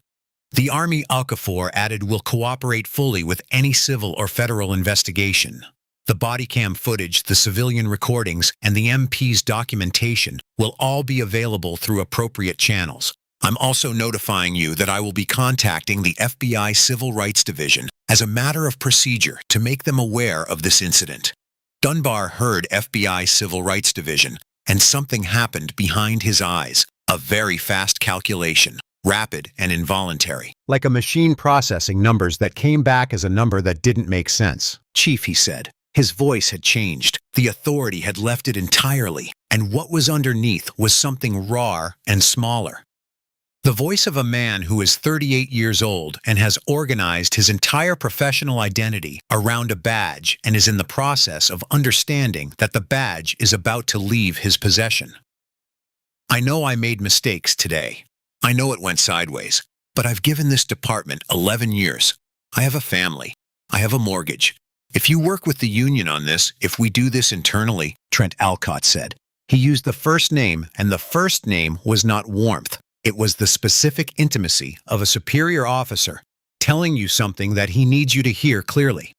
The Army, Okafor added, will cooperate fully with any civil or federal investigation. The body cam footage, the civilian recordings, and the MP's documentation will all be available through appropriate channels. I'm also notifying you that I will be contacting the FBI Civil Rights Division as a matter of procedure to make them aware of this incident. Dunbar heard FBI Civil Rights Division, and something happened behind his eyes, a very fast calculation. Rapid and involuntary. Like a machine processing numbers that came back as a number that didn't make sense. Chief, he said. His voice had changed. The authority had left it entirely, and what was underneath was something raw and smaller. The voice of a man who is 38 years old and has organized his entire professional identity around a badge and is in the process of understanding that the badge is about to leave his possession. I know I made mistakes today. I know it went sideways, but I've given this department 11 years. I have a family. I have a mortgage. If you work with the union on this, if we do this internally, Trent Alcott said. He used the first name, and the first name was not warmth. It was the specific intimacy of a superior officer telling you something that he needs you to hear clearly.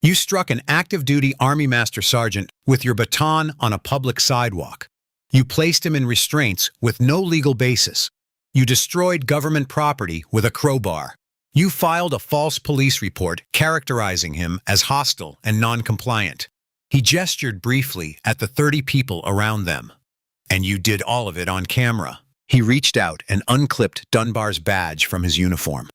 You struck an active-duty Army Master Sergeant with your baton on a public sidewalk. You placed him in restraints with no legal basis. You destroyed government property with a crowbar. You filed a false police report characterizing him as hostile and non-compliant. He gestured briefly at the 30 people around them. And you did all of it on camera. He reached out and unclipped Dunbar's badge from his uniform.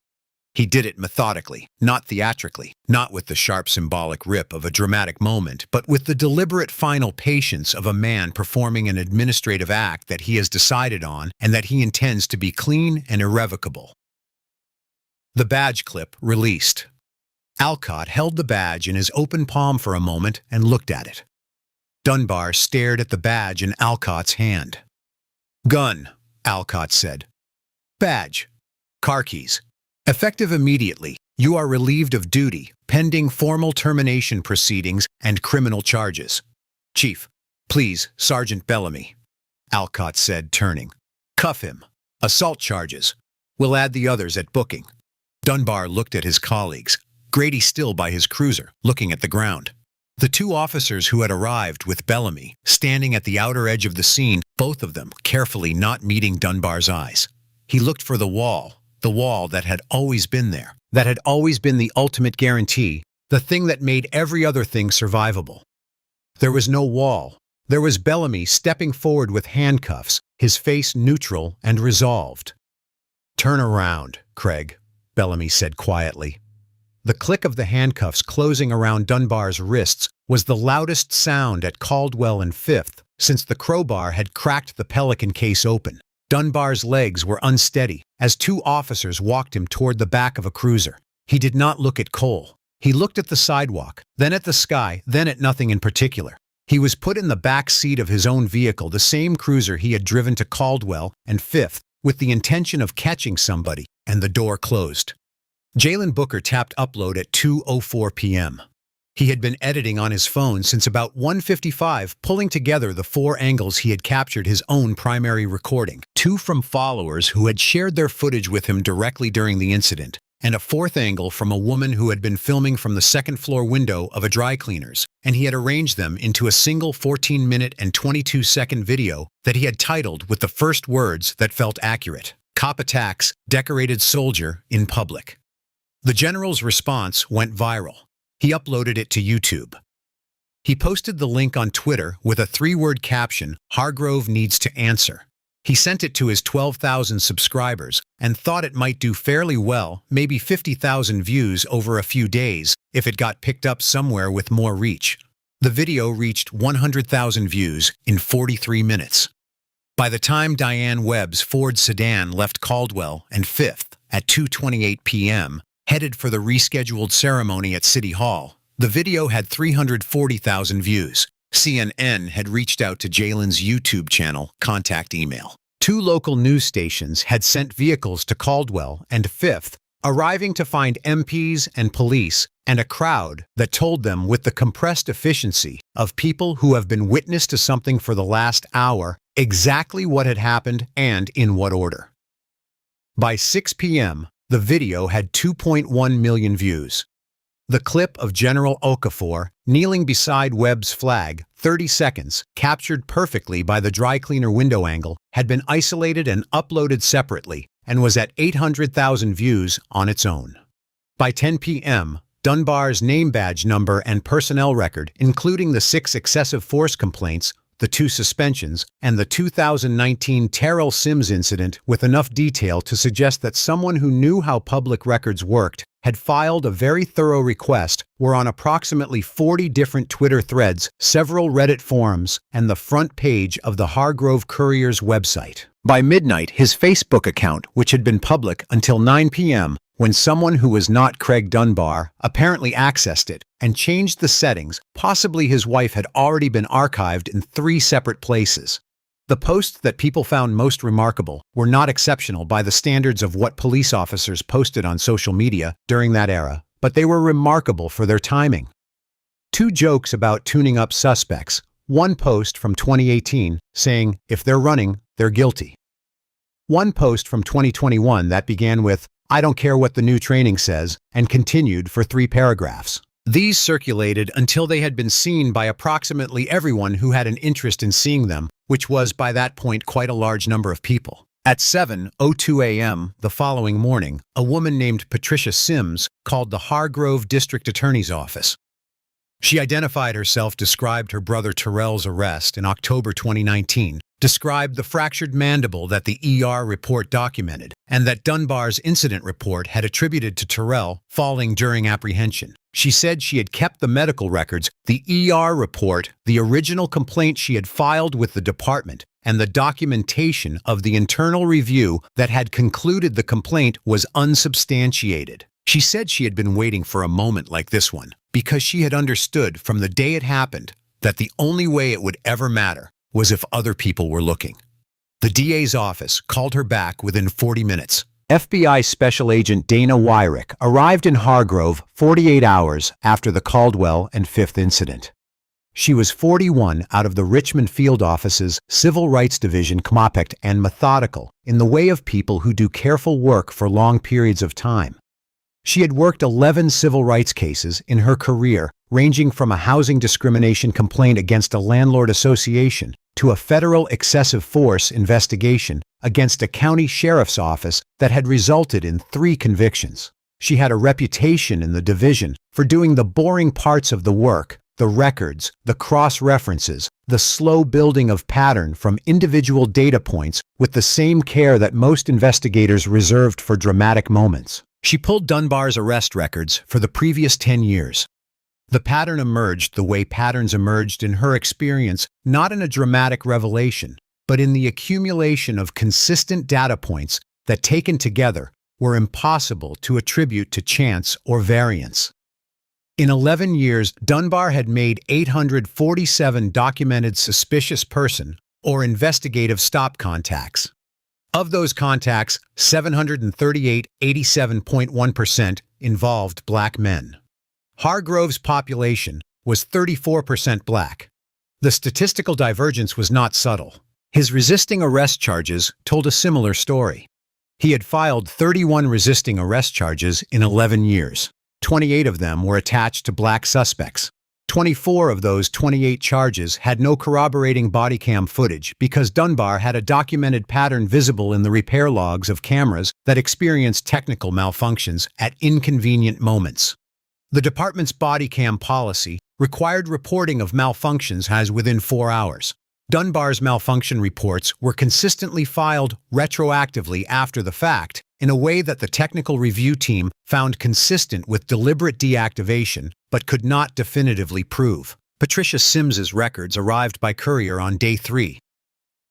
He did it methodically, not theatrically, not with the sharp symbolic rip of a dramatic moment, but with the deliberate final patience of a man performing an administrative act that he has decided on and that he intends to be clean and irrevocable. The badge clip released. Alcott held the badge in his open palm for a moment and looked at it. Dunbar stared at the badge in Alcott's hand. Gun, Alcott said. Badge. Car keys. Effective immediately, you are relieved of duty, pending formal termination proceedings and criminal charges. Chief, please, Sergeant Bellamy, Alcott said, turning. Cuff him. Assault charges. We'll add the others at booking. Dunbar looked at his colleagues, Grady still by his cruiser, looking at the ground. The 2 officers who had arrived with Bellamy, standing at the outer edge of the scene, both of them carefully not meeting Dunbar's eyes. He looked for the wall that had always been there, that had always been the ultimate guarantee, the thing that made every other thing survivable. There was no wall. There was Bellamy stepping forward with handcuffs, his face neutral and resolved. Turn around, Craig, Bellamy said quietly. The click of the handcuffs closing around Dunbar's wrists was the loudest sound at Caldwell and Fifth since the crowbar had cracked the Pelican case open. Dunbar's legs were unsteady as two officers walked him toward the back of a cruiser. He did not look at Cole. He looked at the sidewalk, then at the sky, then at nothing in particular. He was put in the back seat of his own vehicle, the same cruiser he had driven to Caldwell and Fifth, with the intention of catching somebody, and the door closed. Jalen Booker tapped upload at 2:04 p.m. He had been editing on his phone since about 1:55, pulling together the 4 angles he had captured his own primary recording, 2 from followers who had shared their footage with him directly during the incident, and a 4th angle from a woman who had been filming from the second-floor window of a dry cleaner's, and he had arranged them into a single 14-minute and 22-second video that he had titled with the first words that felt accurate: "Cop attacks decorated soldier in public." The general's response went viral. He uploaded it to YouTube. He posted the link on Twitter with a 3-word caption, "Hargrove needs to answer." He sent it to his 12,000 subscribers and thought it might do fairly well, maybe 50,000 views over a few days, if it got picked up somewhere with more reach. The video reached 100,000 views in 43 minutes. By the time Diane Webb's Ford sedan left Caldwell and Fifth at 2:28 p.m., headed for the rescheduled ceremony at City Hall, the video had 340,000 views. CNN had reached out to Jalen's YouTube channel, contact email. 2 local news stations had sent vehicles to Caldwell and Fifth, arriving to find MPs and police and a crowd that told them with the compressed efficiency of people who have been witness to something for the last hour exactly what had happened and in what order. By 6 p.m., the video had 2.1 million views. The clip of General Okafor kneeling beside Webb's flag, 30 seconds, captured perfectly by the dry cleaner window angle, had been isolated and uploaded separately and was at 800,000 views on its own. By 10 p.m., Dunbar's name badge number and personnel record, including the 6 excessive force complaints, the 2 suspensions, and the 2019 Terrell Sims incident with enough detail to suggest that someone who knew how public records worked had filed a very thorough request, were on approximately 40 different Twitter threads, several Reddit forums, and the front page of the Hargrove Courier's website. By midnight, his Facebook account, which had been public until 9 p.m., when someone who was not Craig Dunbar apparently accessed it and changed the settings, possibly his wife had already been archived in 3 separate places. The posts that people found most remarkable were not exceptional by the standards of what police officers posted on social media during that era, but they were remarkable for their timing. 2 jokes about tuning up suspects, one post from 2018 saying, "If they're running, they're guilty." One post from 2021 that began with, "I don't care what the new training says," and continued for 3 paragraphs. These circulated until they had been seen by approximately everyone who had an interest in seeing them, which was by that point quite a large number of people. At 7:02 a.m. the following morning, a woman named Patricia Sims called the Hargrove District Attorney's office. She identified herself, described her brother Terrell's arrest in October 2019, described the fractured mandible that the ER report documented, and that Dunbar's incident report had attributed to Terrell falling during apprehension. She said she had kept the medical records, the ER report, the original complaint she had filed with the department, and the documentation of the internal review that had concluded the complaint was unsubstantiated. She said she had been waiting for a moment like this one, because she had understood from the day it happened that the only way it would ever matter was if other people were looking. The DA's office called her back within 40 minutes. FBI Special Agent Dana Wyrick arrived in Hargrove 48 hours after the Caldwell and Fifth incident. She was 41 out of the Richmond Field Office's Civil Rights Division, compact and methodical in the way of people who do careful work for long periods of time. She had worked 11 civil rights cases in her career, ranging from a housing discrimination complaint against a landlord association to a federal excessive force investigation against a county sheriff's office that had resulted in 3 convictions. She had a reputation in the division for doing the boring parts of the work, the records, the cross-references, the slow building of pattern from individual data points with the same care that most investigators reserved for dramatic moments. She pulled Dunbar's arrest records for the previous 10 years. The pattern emerged the way patterns emerged in her experience, not in a dramatic revelation, but in the accumulation of consistent data points that, taken together, were impossible to attribute to chance or variance. In 11 years, Dunbar had made 847 documented suspicious person or investigative stop contacts. Of those contacts, 738, 87.1%, involved black men. Hargrove's population was 34% black. The statistical divergence was not subtle. His resisting arrest charges told a similar story. He had filed 31 resisting arrest charges in 11 years. 28 of them were attached to black suspects. 24 of those 28 charges had no corroborating body cam footage because Dunbar had a documented pattern visible in the repair logs of cameras that experienced technical malfunctions at inconvenient moments. The department's body cam policy required reporting of malfunctions as within 4 hours. Dunbar's malfunction reports were consistently filed retroactively after the fact in a way that the technical review team found consistent with deliberate deactivation but could not definitively prove. Patricia Sims's records arrived by courier on day 3.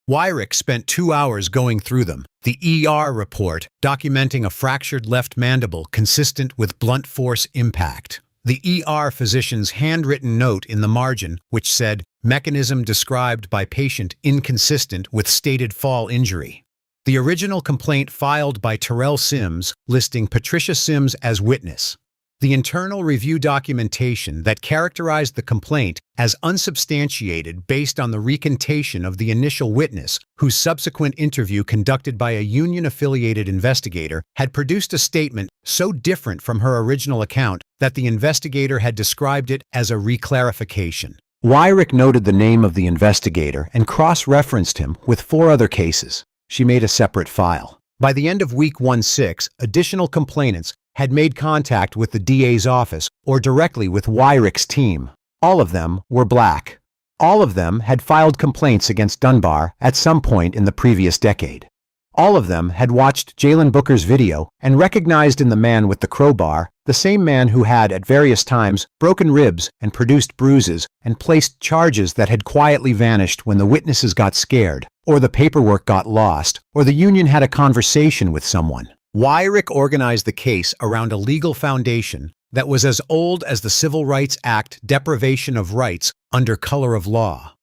Wyrick spent 2 hours going through them. The ER report documenting a fractured left mandible consistent with blunt force impact. The ER physician's handwritten note in the margin, which said, mechanism described by patient inconsistent with stated fall injury. The original complaint filed by Terrell Sims, listing Patricia Sims as witness. The internal review documentation that characterized the complaint as unsubstantiated based on the recantation of the initial witness, whose subsequent interview conducted by a union-affiliated investigator had produced a statement so different from her original account that the investigator had described it as a reclarification. Wyrick noted the name of the investigator and cross-referenced him with 4 other cases. She made a separate file. By the end of week 16, additional complainants had made contact with the DA's office or directly with Wyrick's team. All of them were black. All of them had filed complaints against Dunbar at some point in the previous decade. All of them had watched Jalen Booker's video and recognized in the man with the crowbar the same man who had, at various times, broken ribs and produced bruises and placed charges that had quietly vanished when the witnesses got scared, or the paperwork got lost, or the union had a conversation with someone. Wyrick organized the case around a legal foundation that was as old as the Civil Rights Act deprivation of rights under color of law.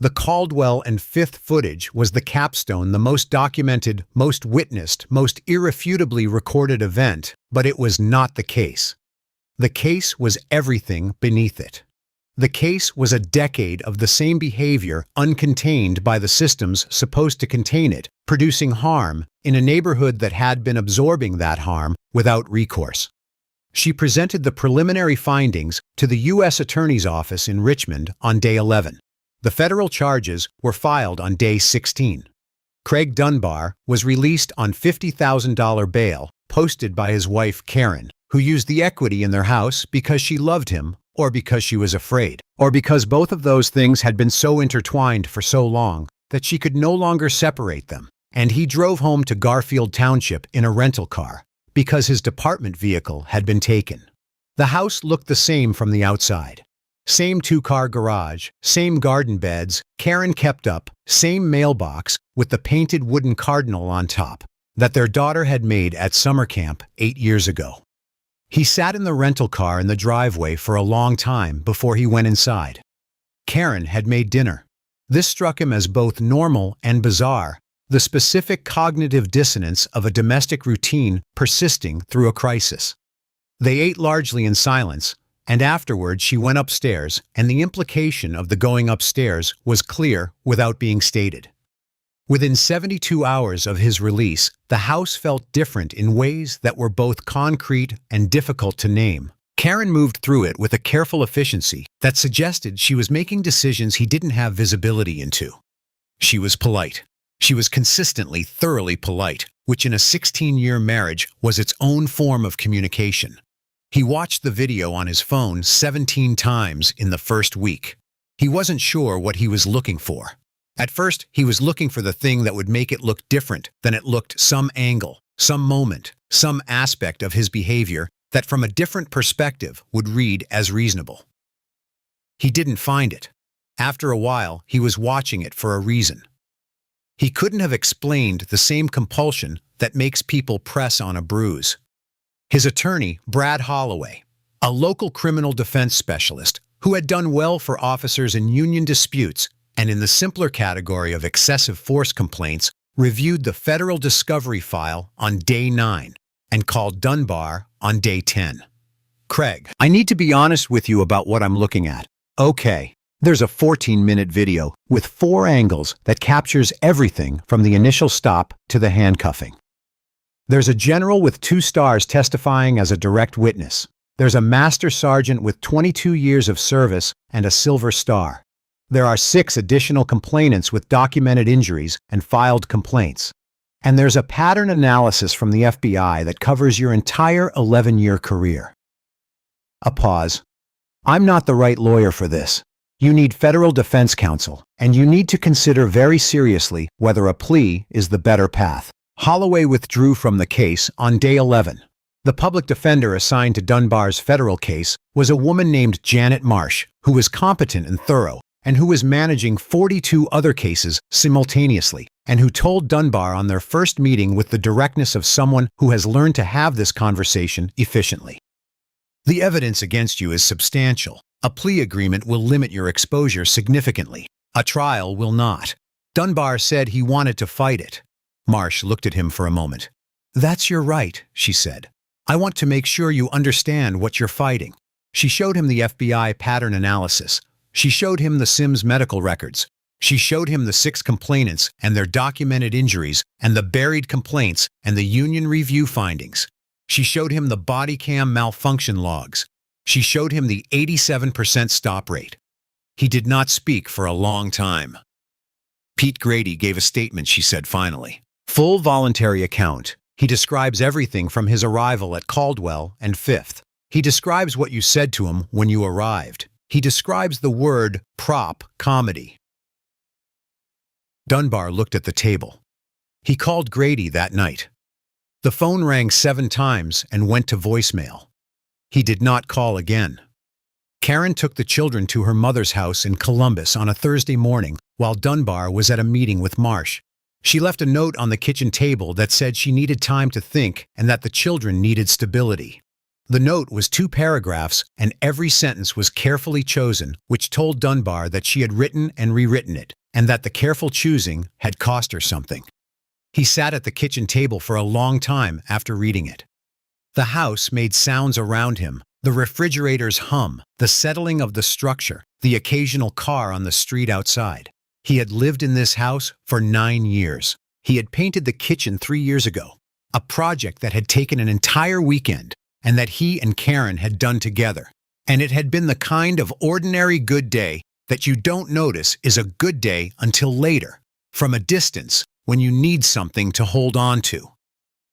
The Caldwell and Fifth footage was the capstone, the most documented, most witnessed, most irrefutably recorded event, but it was not the case. The case was everything beneath it. The case was a decade of the same behavior uncontained by the systems supposed to contain it, producing harm in a neighborhood that had been absorbing that harm without recourse. She presented the preliminary findings to the U.S. Attorney's Office in Richmond on day 11. The federal charges were filed on day 16. Craig Dunbar was released on $50,000 bail posted by his wife Karen, who used the equity in their house because she loved him or because she was afraid, or because both of those things had been so intertwined for so long that she could no longer separate them. And he drove home to Garfield Township in a rental car because his department vehicle had been taken. The house looked the same from the outside. Same 2-car garage, same garden beds, Karen kept up, same mailbox with the painted wooden cardinal on top that their daughter had made at summer camp 8 years ago. He sat in the rental car in the driveway for a long time before he went inside. Karen had made dinner. This struck him as both normal and bizarre, the specific cognitive dissonance of a domestic routine persisting through a crisis. They ate largely in silence, and afterward she went upstairs, and the implication of the going upstairs was clear without being stated. Within 72 hours of his release, the house felt different in ways that were both concrete and difficult to name. Karen moved through it with a careful efficiency that suggested she was making decisions he didn't have visibility into. She was polite. She was consistently, thoroughly polite, which in a 16-year marriage was its own form of communication. He watched the video on his phone 17 times in the first week. He wasn't sure what he was looking for. At first, he was looking for the thing that would make it look different than it looked some angle, some moment, some aspect of his behavior that from a different perspective would read as reasonable. He didn't find it. After a while, he was watching it for a reason. He couldn't have explained the same compulsion that makes people press on a bruise. His attorney, Brad Holloway, a local criminal defense specialist who had done well for officers in union disputes and in the simpler category of excessive force complaints, reviewed the federal discovery file on day 9 and called Dunbar on day 10. "Craig, I need to be honest with you about what I'm looking at." "Okay." There's a 14-minute video with 4 angles that captures everything from the initial stop to the handcuffing. There's a general with 2 stars testifying as a direct witness. There's a master sergeant with 22 years of service and a silver star. There are 6 additional complainants with documented injuries and filed complaints. And there's a pattern analysis from the FBI that covers your entire 11-year career. A pause. "I'm not the right lawyer for this. You need federal defense counsel, and you need to consider very seriously whether a plea is the better path." Holloway withdrew from the case on day 11. The public defender assigned to Dunbar's federal case was a woman named Janet Marsh, who was competent and thorough, and who was managing 42 other cases simultaneously, and who told Dunbar on their first meeting with the directness of someone who has learned to have this conversation efficiently. "The evidence against you is substantial. A plea agreement will limit your exposure significantly. A trial will not." Dunbar said he wanted to fight it. Marsh looked at him for a moment. "That's your right," she said. "I want to make sure you understand what you're fighting." She showed him the FBI pattern analysis. She showed him the Sims medical records. She showed him the 6 complainants and their documented injuries and the buried complaints and the union review findings. She showed him the body cam malfunction logs. She showed him the 87% stop rate. He did not speak for a long time. "Pete Grady gave a statement," she said finally. "Full voluntary account. He describes everything from his arrival at Caldwell and 5th. He describes what you said to him when you arrived. He describes the word prop comedy." Dunbar looked at the table. He called Grady that night. The phone rang 7 times and went to voicemail. He did not call again. Karen took the children to her mother's house in Columbus on a Thursday morning while Dunbar was at a meeting with Marsh. She left a note on the kitchen table that said she needed time to think and that the children needed stability. The note was 2 paragraphs, and every sentence was carefully chosen, which told Dunbar that she had written and rewritten it, and that the careful choosing had cost her something. He sat at the kitchen table for a long time after reading it. The house made sounds around him, the refrigerator's hum, the settling of the structure, the occasional car on the street outside. He had lived in this house for 9 years. He had painted the kitchen 3 years ago, a project that had taken an entire weekend and that he and Karen had done together. And it had been the kind of ordinary good day that you don't notice is a good day until later, from a distance, when you need something to hold on to.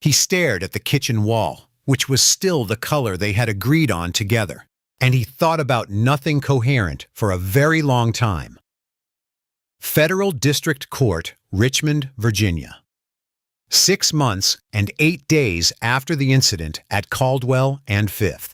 He stared at the kitchen wall, which was still the color they had agreed on together, and he thought about nothing coherent for a very long time. Federal District Court, Richmond, Virginia. 6 months and 8 days after the incident at Caldwell and 5th.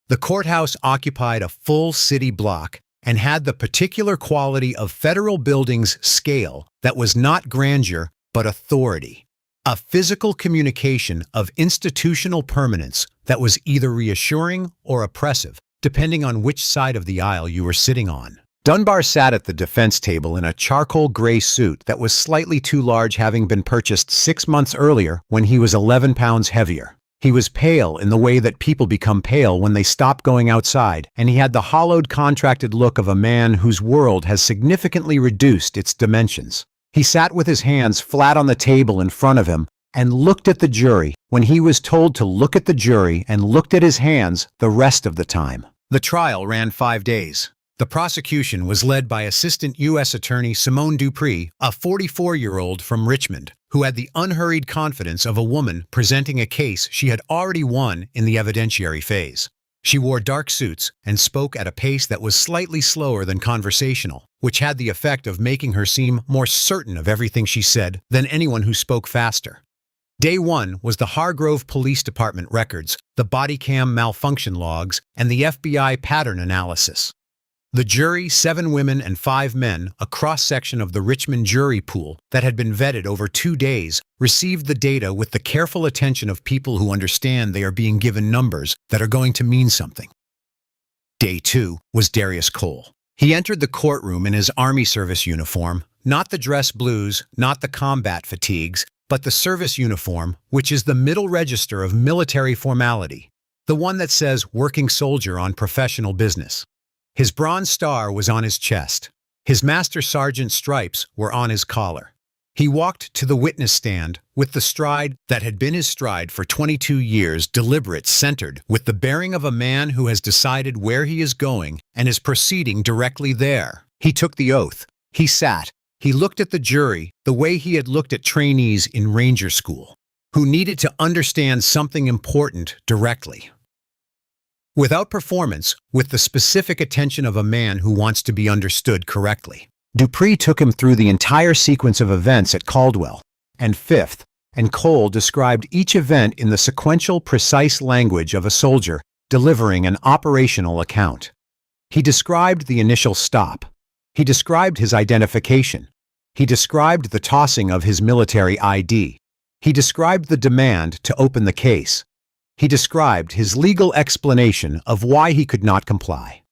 The courthouse occupied a full city block and had the particular quality of federal buildings' scale that was not grandeur but authority. A physical communication of institutional permanence that was either reassuring or oppressive, depending on which side of the aisle you were sitting on. Dunbar sat at the defense table in a charcoal gray suit that was slightly too large, having been purchased 6 months earlier when he was 11 pounds heavier. He was pale in the way that people become pale when they stop going outside, and he had the hollowed, contracted look of a man whose world has significantly reduced its dimensions. He sat with his hands flat on the table in front of him and looked at the jury when he was told to look at the jury, and looked at his hands the rest of the time. The trial ran 5 days. The prosecution was led by Assistant U.S. Attorney Simone Dupree, a 44-year-old from Richmond, who had the unhurried confidence of a woman presenting a case she had already won in the evidentiary phase. She wore dark suits and spoke at a pace that was slightly slower than conversational, which had the effect of making her seem more certain of everything she said than anyone who spoke faster. Day 1 was the Hargrove Police Department records, the body cam malfunction logs, and the FBI pattern analysis. The jury, 7 women and 5 men, a cross-section of the Richmond jury pool that had been vetted over 2 days, received the data with the careful attention of people who understand they are being given numbers that are going to mean something. Day 2 was Darius Cole. He entered the courtroom in his Army service uniform, not the dress blues, not the combat fatigues, but the service uniform, which is the middle register of military formality, the one that says working soldier on professional business. His bronze star was on his chest. His master sergeant stripes were on his collar. He walked to the witness stand with the stride that had been his stride for 22 years, deliberate, centered, with the bearing of a man who has decided where he is going and is proceeding directly there. He took the oath. He sat. He looked at the jury the way he had looked at trainees in Ranger School, who needed to understand something important directly. Without performance, with the specific attention of a man who wants to be understood correctly. Dupree took him through the entire sequence of events at Caldwell and Fifth, and Cole described each event in the sequential, precise language of a soldier delivering an operational account. He described the initial stop. He described his identification. He described the tossing of his military ID. He described the demand to open the case. He described his legal explanation of why he could not comply.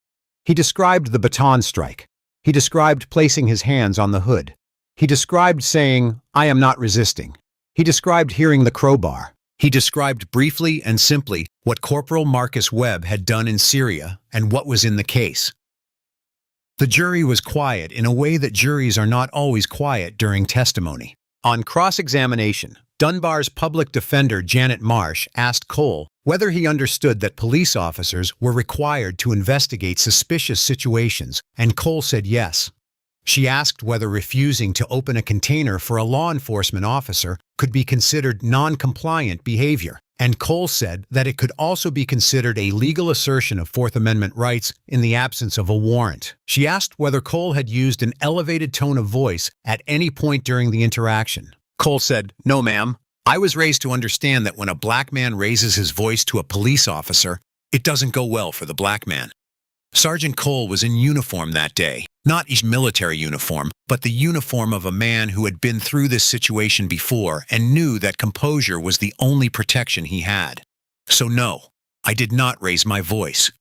He described the baton strike. He described placing his hands on the hood. He described saying, "I am not resisting." He described hearing the crowbar. He described briefly and simply what Corporal Marcus Webb had done in Syria and what was in the case. The jury was quiet in a way that juries are not always quiet during testimony. On cross-examination, Dunbar's public defender Janet Marsh asked Cole whether he understood that police officers were required to investigate suspicious situations, and Cole said yes. She asked whether refusing to open a container for a law enforcement officer could be considered non-compliant behavior, and Cole said that it could also be considered a legal assertion of Fourth Amendment rights in the absence of a warrant. She asked whether Cole had used an elevated tone of voice at any point during the interaction. Cole said, "No, ma'am. I was raised to understand that when a black man raises his voice to a police officer, it doesn't go well for the black man." Sergeant Cole was in uniform that day, not his military uniform, but the uniform of a man who had been through this situation before and knew that composure was the only protection he had. So no, I did not raise my voice.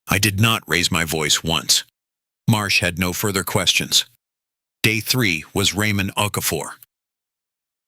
I did not raise my voice once. Marsh had no further questions. Day 3 was Raymond Okafor.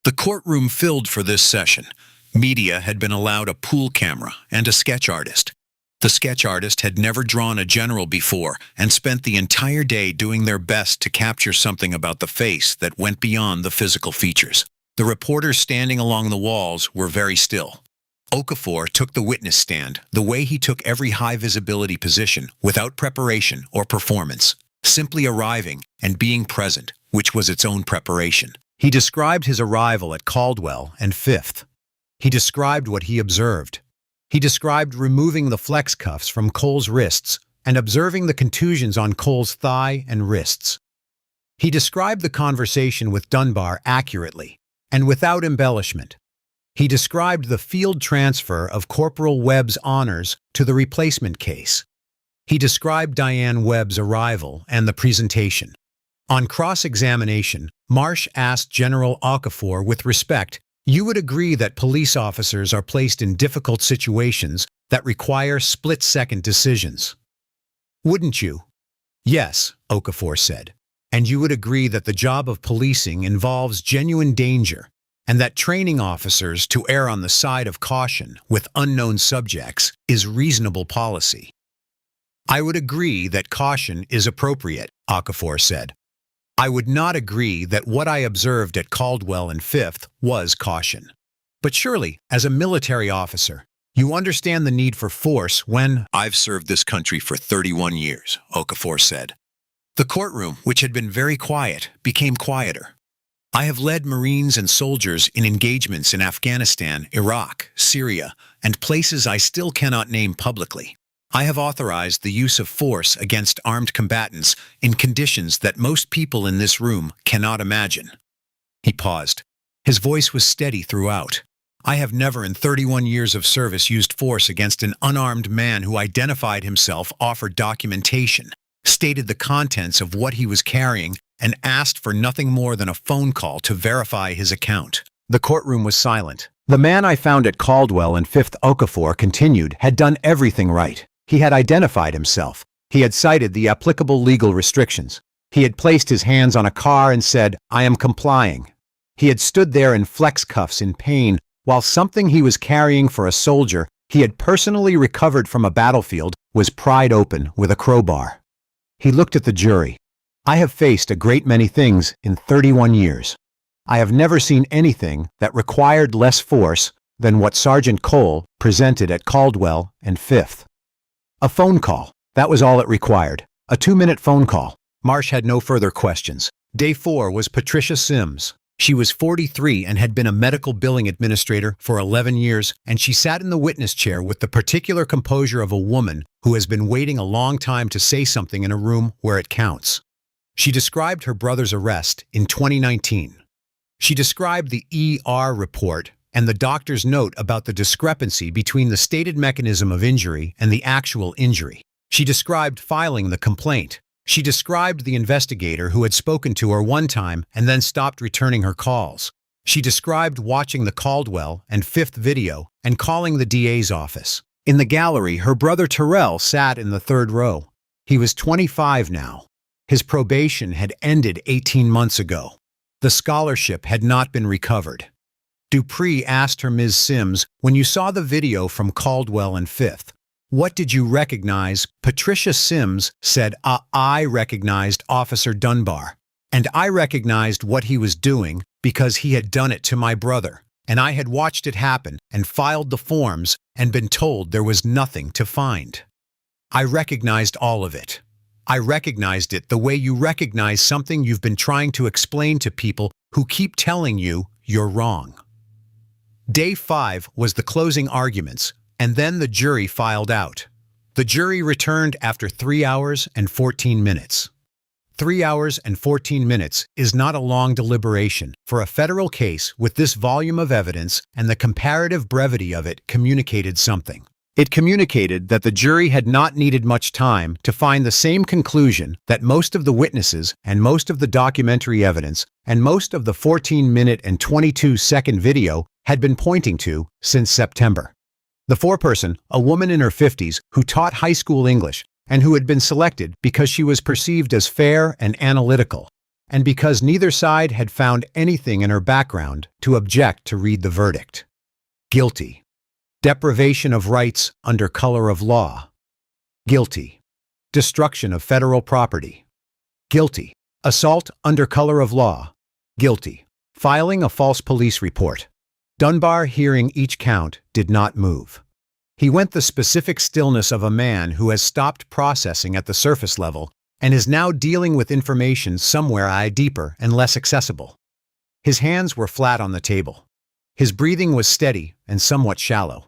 The courtroom filled for this session. Media had been allowed a pool camera and a sketch artist. The sketch artist had never drawn a general before and spent the entire day doing their best to capture something about the face that went beyond the physical features. The reporters standing along the walls were very still. Okafor took the witness stand the way he took every high-visibility position, without preparation or performance, simply arriving and being present, which was its own preparation. He described his arrival at Caldwell and Fifth. He described what he observed. He described removing the flex cuffs from Cole's wrists and observing the contusions on Cole's thigh and wrists. He described the conversation with Dunbar accurately and without embellishment. He described the field transfer of Corporal Webb's honors to the replacement case. He described Diane Webb's arrival and the presentation. On cross-examination, Marsh asked General Okafor with respect, "You would agree that police officers are placed in difficult situations that require split-second decisions, wouldn't you?" "Yes," Okafor said. "And you would agree that the job of policing involves genuine danger and that training officers to err on the side of caution with unknown subjects is reasonable policy." "I would agree that caution is appropriate," Okafor said. "I would not agree that what I observed at Caldwell and Fifth was caution. But surely, as a military officer, you understand the need for force when—" "I've served this country for 31 years, Okafor said. The courtroom, which had been very quiet, became quieter. "I have led Marines and soldiers in engagements in Afghanistan, Iraq, Syria, and places I still cannot name publicly. I have authorized the use of force against armed combatants in conditions that most people in this room cannot imagine." He paused. His voice was steady throughout. I have never in 31 years of service used force against an unarmed man who identified himself, offered documentation, stated the contents of what he was carrying, and asked for nothing more than a phone call to verify his account. The courtroom was silent. The man I found at Caldwell and 5th Okafor continued had done everything right. He had identified himself. He had cited the applicable legal restrictions. He had placed his hands on a car and said, "I am complying." He had stood there in flex cuffs in pain while something he was carrying for a soldier he had personally recovered from a battlefield was pried open with a crowbar. He looked at the jury. I have faced a great many things in 31 years. I have never seen anything that required less force than what Sergeant Cole presented at Caldwell and 5th. A phone call. That was all it required. A 2-minute phone call. Marsh had no further questions. Day 4 was Patricia Sims. She was 43 and had been a medical billing administrator for 11 years, and she sat in the witness chair with the particular composure of a woman who has been waiting a long time to say something in a room where it counts. She described her brother's arrest in 2019. She described the ER report and the doctor's note about the discrepancy between the stated mechanism of injury and the actual injury. She described filing the complaint. She described the investigator who had spoken to her one time and then stopped returning her calls. She described watching the Caldwell and 5th video and calling the DA's office. In the gallery, her brother Terrell sat in the 3rd row. He was 25 now. His probation had ended 18 months ago. The scholarship had not been recovered. Dupree asked her, "Ms. Sims, when you saw the video from Caldwell and 5th, what did you recognize?" Patricia Sims said, I recognized Officer Dunbar, and I recognized what he was doing because he had done it to my brother, and I had watched it happen and filed the forms and been told there was nothing to find. I recognized all of it. I recognized it the way you recognize something you've been trying to explain to people who keep telling you you're wrong. Day 5 was the closing arguments, and then the jury filed out. The jury returned after 3 hours and 14 minutes. 3 hours and 14 minutes is not a long deliberation for a federal case with this volume of evidence, and the comparative brevity of it communicated something. It communicated that the jury had not needed much time to find the same conclusion that most of the witnesses and most of the documentary evidence and most of the 14-minute and 22-second video had been pointing to since September. The foreperson, a woman in her 50s who taught high school English and who had been selected because she was perceived as fair and analytical, and because neither side had found anything in her background to object to read the verdict. Guilty. Deprivation of rights under color of law. Guilty. Destruction of federal property. Guilty. Assault under color of law. Guilty. Filing a false police report. Dunbar, hearing each count, did not move. He went the specific stillness of a man who has stopped processing at the surface level and is now dealing with information somewhere deeper and less accessible. His hands were flat on the table. His breathing was steady and somewhat shallow.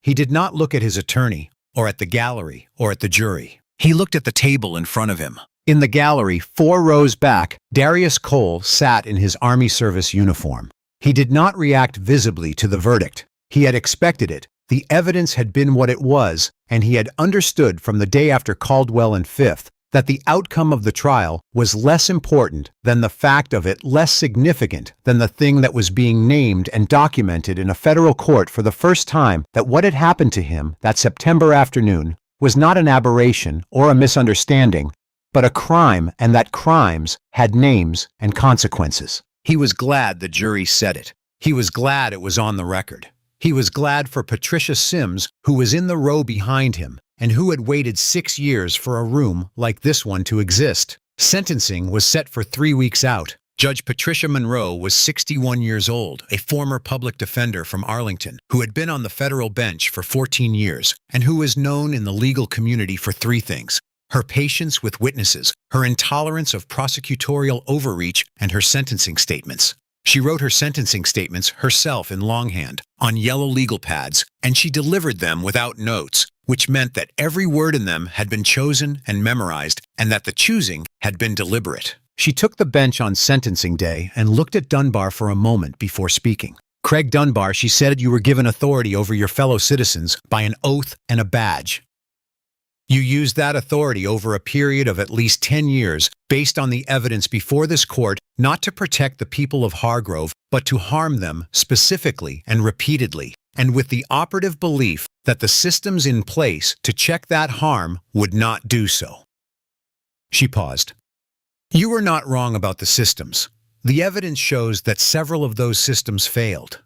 He did not look at his attorney, or at the gallery, or at the jury. He looked at the table in front of him. In the gallery, 4 rows back, Darius Cole sat in his Army service uniform. He did not react visibly to the verdict. He had expected it. The evidence had been what it was, and he had understood from the day after Caldwell and 5th that the outcome of the trial was less important than the fact of it, less significant than the thing that was being named and documented in a federal court for the first time, that what had happened to him that September afternoon was not an aberration or a misunderstanding, but a crime, and that crimes had names and consequences. He was glad the jury said it. He was glad it was on the record. He was glad for Patricia Sims, who was in the row behind him, and who had waited 6 years for a room like this one to exist. Sentencing was set for 3 weeks out. Judge Patricia Monroe was 61 years old, a former public defender from Arlington, who had been on the federal bench for 14 years, and who was known in the legal community for 3 things: her patience with witnesses, her intolerance of prosecutorial overreach, and her sentencing statements. She wrote her sentencing statements herself in longhand, on yellow legal pads, and she delivered them without notes, which meant that every word in them had been chosen and memorized, and that the choosing had been deliberate. She took the bench on sentencing day and looked at Dunbar for a moment before speaking. Craig Dunbar, she said you were given authority over your fellow citizens by an oath and a badge. You used that authority over a period of at least 10 years based on the evidence before this court not to protect the people of Hargrove, but to harm them specifically and repeatedly, and with the operative belief that the systems in place to check that harm would not do so. She paused. You were not wrong about the systems. The evidence shows that several of those systems failed.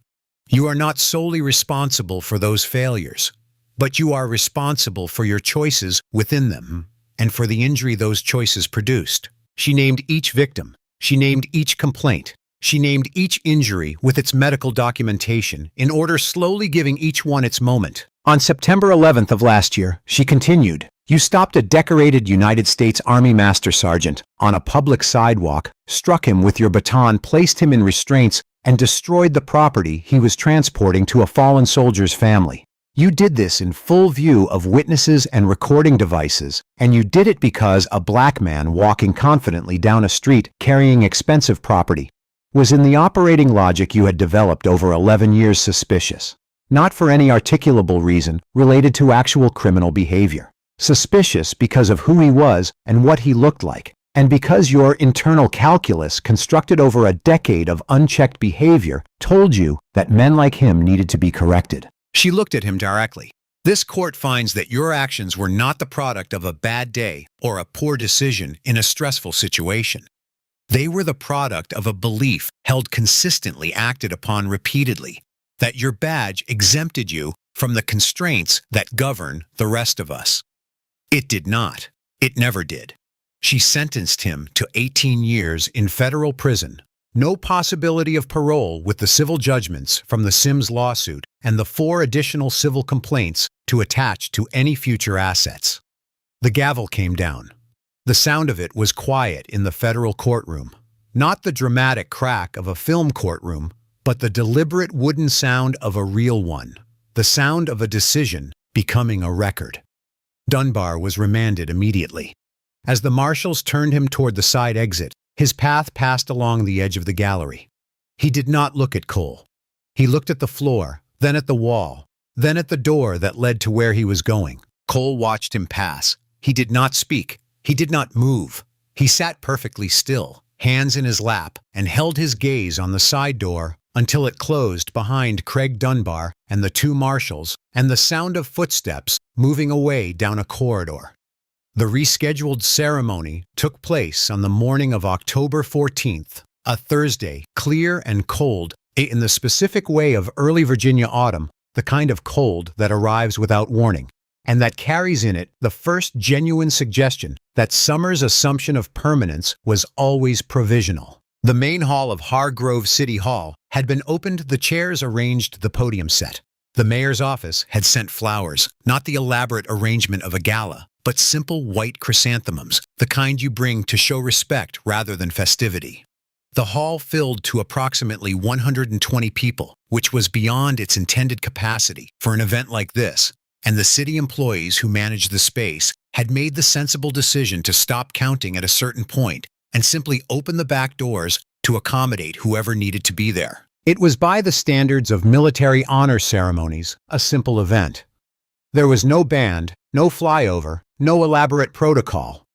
You are not solely responsible for those failures, but you are responsible for your choices within them and for the injury those choices produced. She named each victim. She named each complaint. She named each injury with its medical documentation in order slowly giving each one its moment. On September 11th of last year, she continued, you stopped a decorated United States Army Master Sergeant on a public sidewalk, struck him with your baton, placed him in restraints, and destroyed the property he was transporting to a fallen soldier's family. You did this in full view of witnesses and recording devices, and you did it because a black man walking confidently down a street carrying expensive property was in the operating logic you had developed over 11 years suspicious, not for any articulable reason related to actual criminal behavior. Suspicious because of who he was and what he looked like, and because your internal calculus constructed over a decade of unchecked behavior told you that men like him needed to be corrected. She looked at him directly. This court finds that your actions were not the product of a bad day or a poor decision in a stressful situation. They were the product of a belief held consistently acted upon repeatedly, that your badge exempted you from the constraints that govern the rest of us. It did not. It never did. She sentenced him to 18 years in federal prison, no possibility of parole with the civil judgments from the Sims lawsuit and the 4 additional civil complaints to attach to any future assets. The gavel came down. The sound of it was quiet in the federal courtroom, not the dramatic crack of a film courtroom, but the deliberate wooden sound of a real one, the sound of a decision becoming a record. Dunbar was remanded immediately. As the marshals turned him toward the side exit, his path passed along the edge of the gallery. He did not look at Cole. He looked at the floor, then at the wall, then at the door that led to where he was going. Cole watched him pass. He did not speak. He did not move. He sat perfectly still, hands in his lap, and held his gaze on the side door until it closed behind Craig Dunbar and the 2 marshals and the sound of footsteps moving away down a corridor. The rescheduled ceremony took place on the morning of October 14th, a Thursday, clear and cold, in the specific way of early Virginia autumn, the kind of cold that arrives without warning, and that carries in it the first genuine suggestion that summer's assumption of permanence was always provisional. The main hall of Hargrove City Hall had been opened, the chairs arranged, the podium set. The mayor's office had sent flowers, not the elaborate arrangement of a gala, but simple white chrysanthemums, the kind you bring to show respect rather than festivity. The hall filled to approximately 120 people, which was beyond its intended capacity for an event like this, and the city employees who managed the space had made the sensible decision to stop counting at a certain point and simply open the back doors to accommodate whoever needed to be there. It was, by the standards of military honor ceremonies, a simple event. There was no band, no flyover, no elaborate protocol.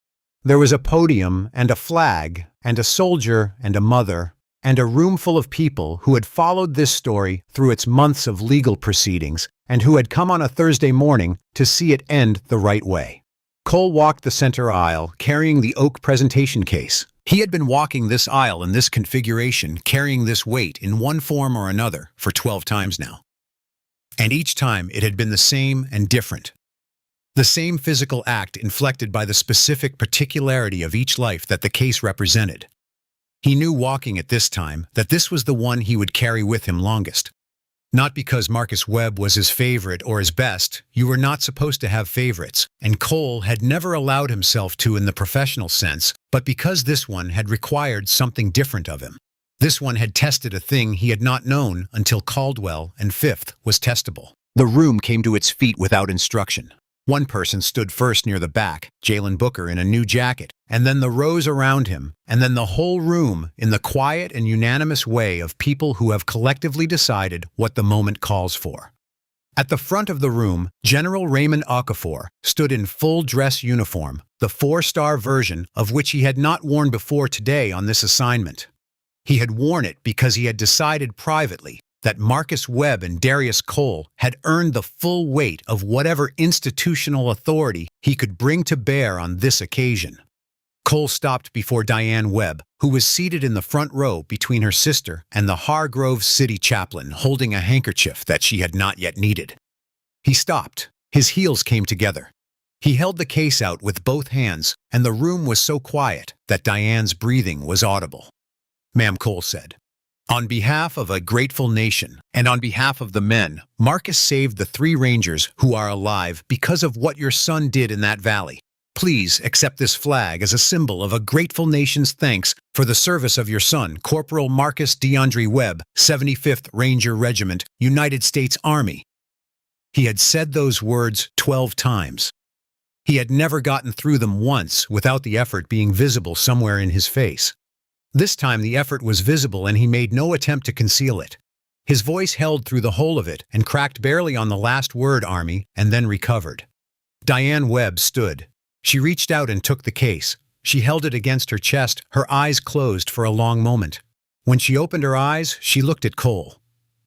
There was a podium and a flag and a soldier and a mother and a room full of people who had followed this story through its months of legal proceedings and who had come on a Thursday morning to see it end the right way. Cole walked the center aisle carrying the oak presentation case. He had been walking this aisle in this configuration, carrying this weight in one form or another for 12 times now. And each time it had been the same and different. The same physical act inflected by the specific particularity of each life that the case represented. He knew walking at this time that this was the one he would carry with him longest. Not because Marcus Webb was his favorite or his best. You were not supposed to have favorites, and Cole had never allowed himself to in the professional sense, but because this one had required something different of him. This one had tested a thing he had not known until Caldwell and Fifth was testable. The room came to its feet without instruction. One person stood first near the back, Jalen Booker in a new jacket, and then the rows around him, and then the whole room in the quiet and unanimous way of people who have collectively decided what the moment calls for. At the front of the room, General Raymond Okafor stood in full dress uniform, the four-star version of which he had not worn before today on this assignment. He had worn it because he had decided privately that Marcus Webb and Darius Cole had earned the full weight of whatever institutional authority he could bring to bear on this occasion. Cole stopped before Diane Webb, who was seated in the front row between her sister and the Hargrove city chaplain holding a handkerchief that she had not yet needed. He stopped. His heels came together. He held the case out with both hands, and the room was so quiet that Diane's breathing was audible. "Ma'am," Cole said, "on behalf of a grateful nation, and on behalf of the men, Marcus saved the 3 Rangers who are alive because of what your son did in that valley. Please accept this flag as a symbol of a grateful nation's thanks for the service of your son, Corporal Marcus DeAndre Webb, 75th Ranger Regiment, United States Army." He had said those words 12 times. He had never gotten through them once without the effort being visible somewhere in his face. This time the effort was visible and he made no attempt to conceal it. His voice held through the whole of it and cracked barely on the last word, "Army," and then recovered. Diane Webb stood. She reached out and took the case. She held it against her chest, her eyes closed for a long moment. When she opened her eyes, she looked at Cole.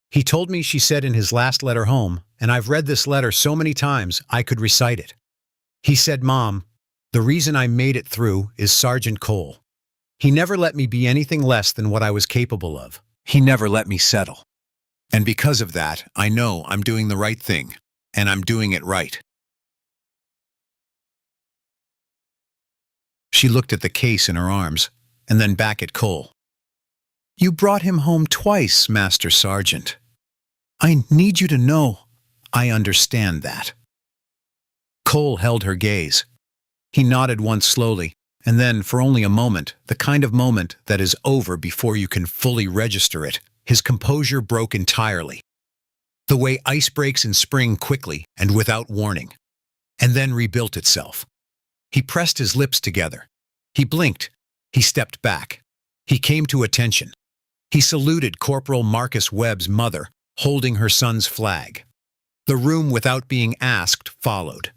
"He told me," she said in his last letter home, "and I've read this letter so many times I could recite it. He said, 'Mom, the reason I made it through is Sergeant Cole. He never let me be anything less than what I was capable of. He never let me settle. And because of that, I know I'm doing the right thing, and I'm doing it right.'" She looked at the case in her arms, and then back at Cole. "You brought him home twice, Master Sergeant. I need you to know I understand that." Cole held her gaze. He nodded once slowly, and then, for only a moment, the kind of moment that is over before you can fully register it, his composure broke entirely. The way ice breaks in spring quickly and without warning, and then rebuilt itself. He pressed his lips together. He blinked. He stepped back. He came to attention. He saluted Corporal Marcus Webb's mother, holding her son's flag. The room, without being asked, followed.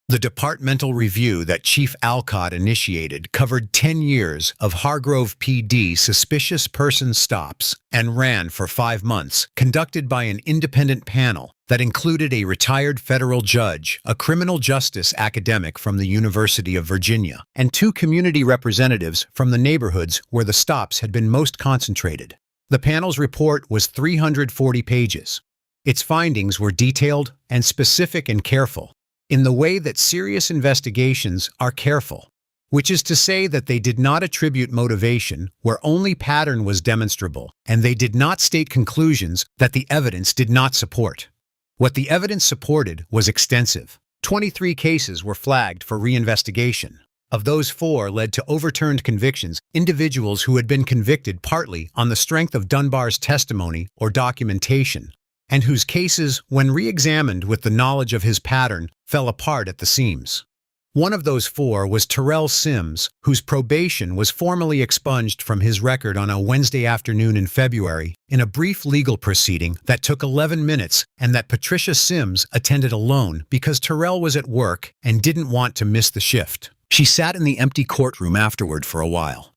The departmental review that Chief Alcott initiated covered 10 years of Hargrove PD suspicious person stops and ran for 5 months, conducted by an independent panel that included a retired federal judge, a criminal justice academic from the University of Virginia, and 2 community representatives from the neighborhoods where the stops had been most concentrated. The panel's report was 340 pages. Its findings were detailed and specific and careful, in the way that serious investigations are careful, which is to say that they did not attribute motivation where only pattern was demonstrable, and they did not state conclusions that the evidence did not support. What the evidence supported was extensive. 23 cases were flagged for reinvestigation. Of those, 4 led to overturned convictions, individuals who had been convicted partly on the strength of Dunbar's testimony or documentation, and whose cases, when re-examined with the knowledge of his pattern, fell apart at the seams. One of those 4 was Terrell Sims, whose probation was formally expunged from his record on a Wednesday afternoon in February in a brief legal proceeding that took 11 minutes and that Patricia Sims attended alone because Terrell was at work and didn't want to miss the shift. She sat in the empty courtroom afterward for a while.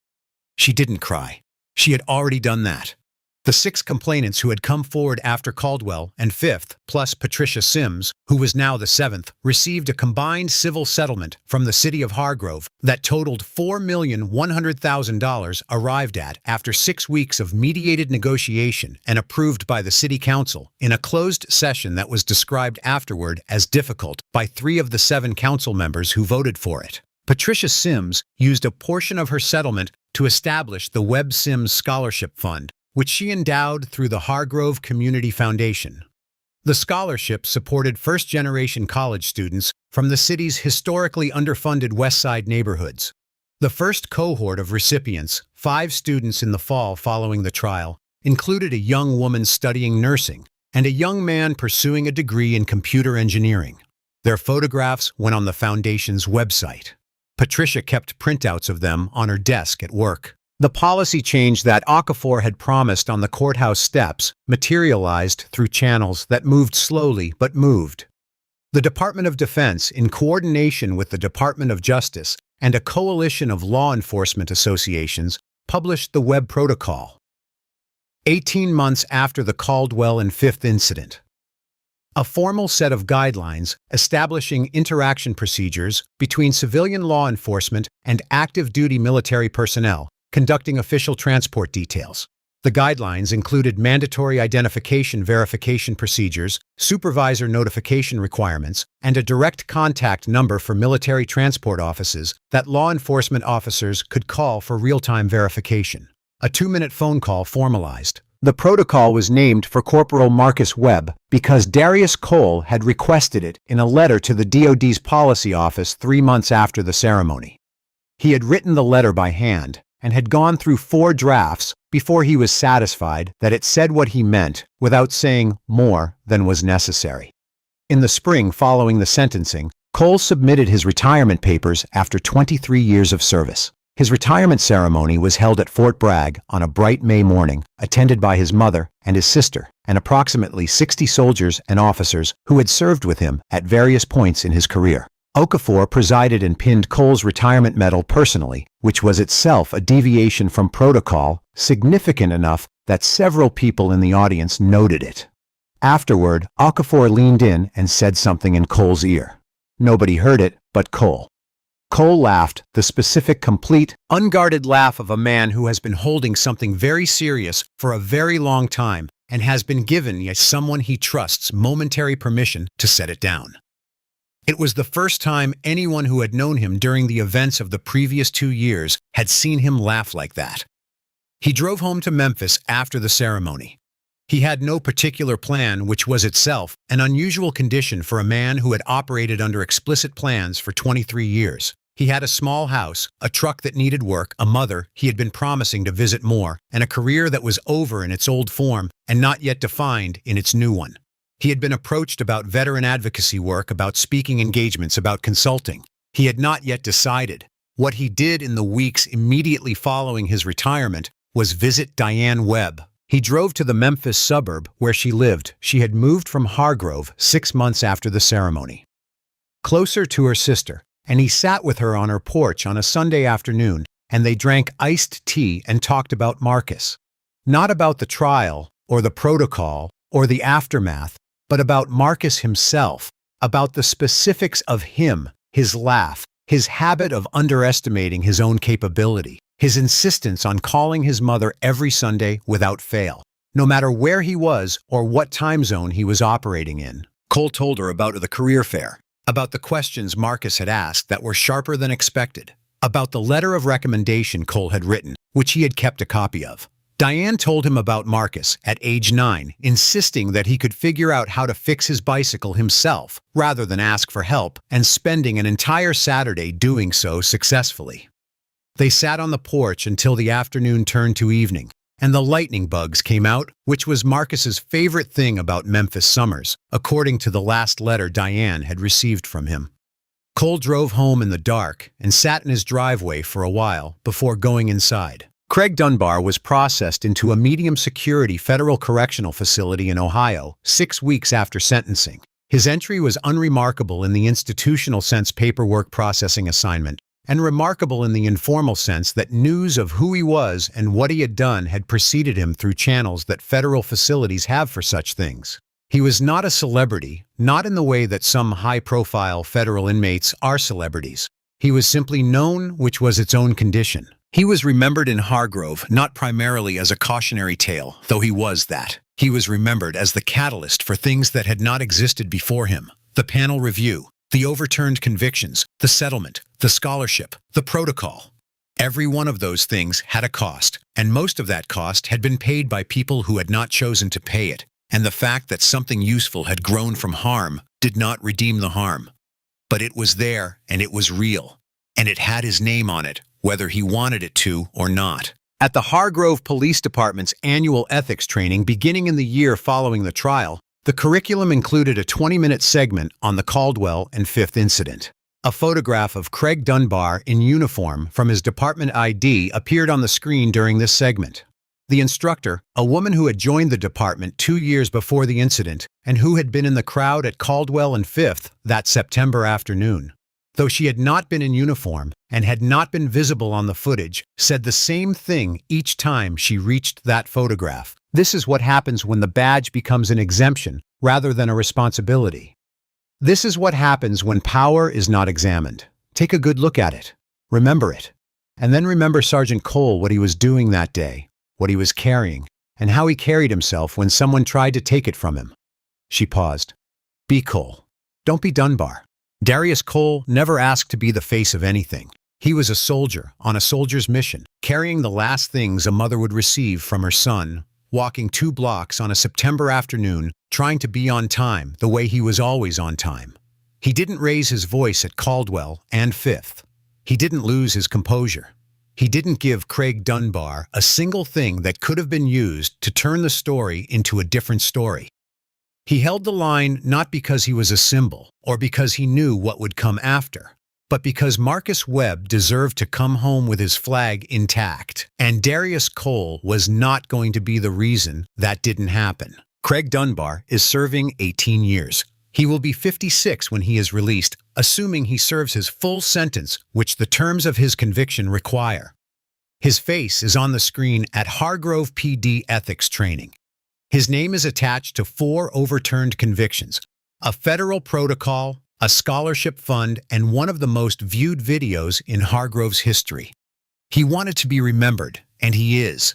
She didn't cry. She had already done that. The 6 complainants who had come forward after Caldwell and 5th, plus Patricia Sims, who was now the 7th, received a combined civil settlement from the city of Hargrove that totaled $4,100,000 arrived at after 6 weeks of mediated negotiation and approved by the city council in a closed session that was described afterward as difficult by 3 of the 7 council members who voted for it. Patricia Sims used a portion of her settlement to establish the Webb Sims Scholarship Fund, which she endowed through the Hargrove Community Foundation. The scholarship supported first-generation college students from the city's historically underfunded West Side neighborhoods. The first cohort of recipients, 5 students in the fall following the trial, included a young woman studying nursing and a young man pursuing a degree in computer engineering. Their photographs went on the Foundation's website. Patricia kept printouts of them on her desk at work. The policy change that Okafor had promised on the courthouse steps materialized through channels that moved slowly but moved. The Department of Defense, in coordination with the Department of Justice and a coalition of law enforcement associations, published the Web Protocol. 18 months after the Caldwell and Fifth incident. A formal set of guidelines establishing interaction procedures between civilian law enforcement and active-duty military personnel conducting official transport details. The guidelines included mandatory identification verification procedures, supervisor notification requirements, and a direct contact number for military transport offices that law enforcement officers could call for real-time verification. A 2-minute phone call formalized. The protocol was named for Corporal Marcus Webb because Darius Cole had requested it in a letter to the DoD's policy office 3 months after the ceremony. He had written the letter by hand and had gone through 4 drafts before he was satisfied that it said what he meant without saying more than was necessary. In the spring following the sentencing, Cole submitted his retirement papers after 23 years of service. His retirement ceremony was held at Fort Bragg on a bright May morning, attended by his mother and his sister, and approximately 60 soldiers and officers who had served with him at various points in his career. Okafor presided and pinned Cole's retirement medal personally, which was itself a deviation from protocol significant enough that several people in the audience noted it. Afterward, Okafor leaned in and said something in Cole's ear. Nobody heard it but Cole. Cole laughed, the specific, complete, unguarded laugh of a man who has been holding something very serious for a very long time and has been given someone he trusts momentary permission to set it down. It was the first time anyone who had known him during the events of the previous 2 years had seen him laugh like that. He drove home to Memphis after the ceremony. He had no particular plan, which was itself an unusual condition for a man who had operated under explicit plans for 23 years. He had a small house, a truck that needed work, a mother he had been promising to visit more, and a career that was over in its old form and not yet defined in its new one. He had been approached about veteran advocacy work, about speaking engagements, about consulting. He had not yet decided. What he did in the weeks immediately following his retirement was visit Diane Webb. He drove to the Memphis suburb where she lived. She had moved from Hargrove 6 months after the ceremony. Closer to her sister, and he sat with her on her porch on a Sunday afternoon, and they drank iced tea and talked about Marcus. Not about the trial, or the protocol, or the aftermath, but about Marcus himself, about the specifics of him, his laugh, his habit of underestimating his own capability, his insistence on calling his mother every Sunday without fail, no matter where he was or what time zone he was operating in. Cole told her about the career fair, about the questions Marcus had asked that were sharper than expected, about the letter of recommendation Cole had written, which he had kept a copy of. Diane told him about Marcus at age 9, insisting that he could figure out how to fix his bicycle himself rather than ask for help, and spending an entire Saturday doing so successfully. They sat on the porch until the afternoon turned to evening, and the lightning bugs came out, which was Marcus's favorite thing about Memphis summers, according to the last letter Diane had received from him. Cole drove home in the dark and sat in his driveway for a while before going inside. Craig Dunbar was processed into a medium-security federal correctional facility in Ohio 6 weeks after sentencing. His entry was unremarkable in the institutional sense paperwork processing assignment, and remarkable in the informal sense that news of who he was and what he had done had preceded him through channels that federal facilities have for such things. He was not a celebrity, not in the way that some high-profile federal inmates are celebrities. He was simply known, which was its own condition. He was remembered in Hargrove not primarily as a cautionary tale, though he was that. He was remembered as the catalyst for things that had not existed before him: the panel review, the overturned convictions, the settlement, the scholarship, the protocol. Every one of those things had a cost, and most of that cost had been paid by people who had not chosen to pay it, and the fact that something useful had grown from harm did not redeem the harm. But it was there, and it was real, and it had his name on it, whether he wanted it to or not. At the Hargrove Police Department's annual ethics training beginning in the year following the trial, The curriculum included a 20-minute segment on the Caldwell and 5th incident. A photograph of Craig Dunbar in uniform from his department ID appeared on the screen during this segment. The instructor, a woman who had joined the department 2 years before the incident and who had been in the crowd at Caldwell and 5th that September afternoon, though she had not been in uniform and had not been visible on the footage, said the same thing each time she reached that photograph. This is what happens when the badge becomes an exemption rather than a responsibility. This is what happens when power is not examined. Take a good look at it. Remember it. And then remember Sergeant Cole, what he was doing that day, what he was carrying, and how he carried himself when someone tried to take it from him. She paused. Be Cole. Don't be Dunbar. Darius Cole never asked to be the face of anything. He was a soldier on a soldier's mission, carrying the last things a mother would receive from her son, walking 2 blocks on a September afternoon, trying to be on time the way he was always on time. He didn't raise his voice at Caldwell and 5th. He didn't lose his composure. He didn't give Craig Dunbar a single thing that could have been used to turn the story into a different story. He held the line not because he was a symbol or because he knew what would come after, but because Marcus Webb deserved to come home with his flag intact, and Darius Cole was not going to be the reason that didn't happen. Craig Dunbar is serving 18 years. He will be 56 when he is released, assuming he serves his full sentence, which the terms of his conviction require. His face is on the screen at Hargrove PD ethics training. His name is attached to 4 overturned convictions, a federal protocol, a scholarship fund, and one of the most viewed videos in Hargrove's history. He wanted to be remembered, and he is.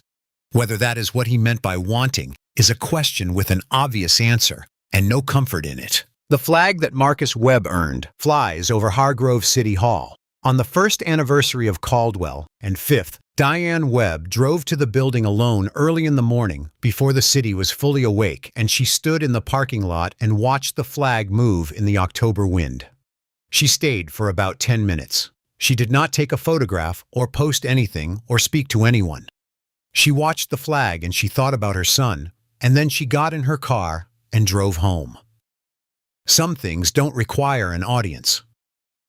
Whether that is what he meant by wanting is a question with an obvious answer and no comfort in it. The flag that Marcus Webb earned flies over Hargrove City Hall. On the first anniversary of Caldwell and 5th, Diane Webb drove to the building alone early in the morning before the city was fully awake, and she stood in the parking lot and watched the flag move in the October wind. She stayed for about 10 minutes. She did not take a photograph or post anything or speak to anyone. She watched the flag and she thought about her son, and then she got in her car and drove home. Some things don't require an audience.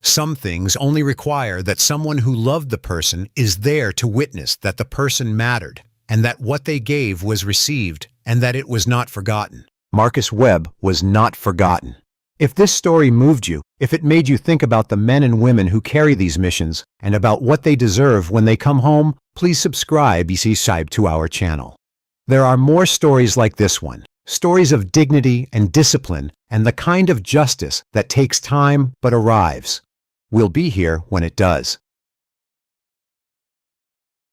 Some things only require that someone who loved the person is there to witness that the person mattered, and that what they gave was received, and that it was not forgotten. Marcus Webb was not forgotten. If this story moved you, if it made you think about the men and women who carry these missions, and about what they deserve when they come home, please subscribe to our channel. There are more stories like this one, stories of dignity and discipline, and the kind of justice that takes time but arrives. We'll be here when it does.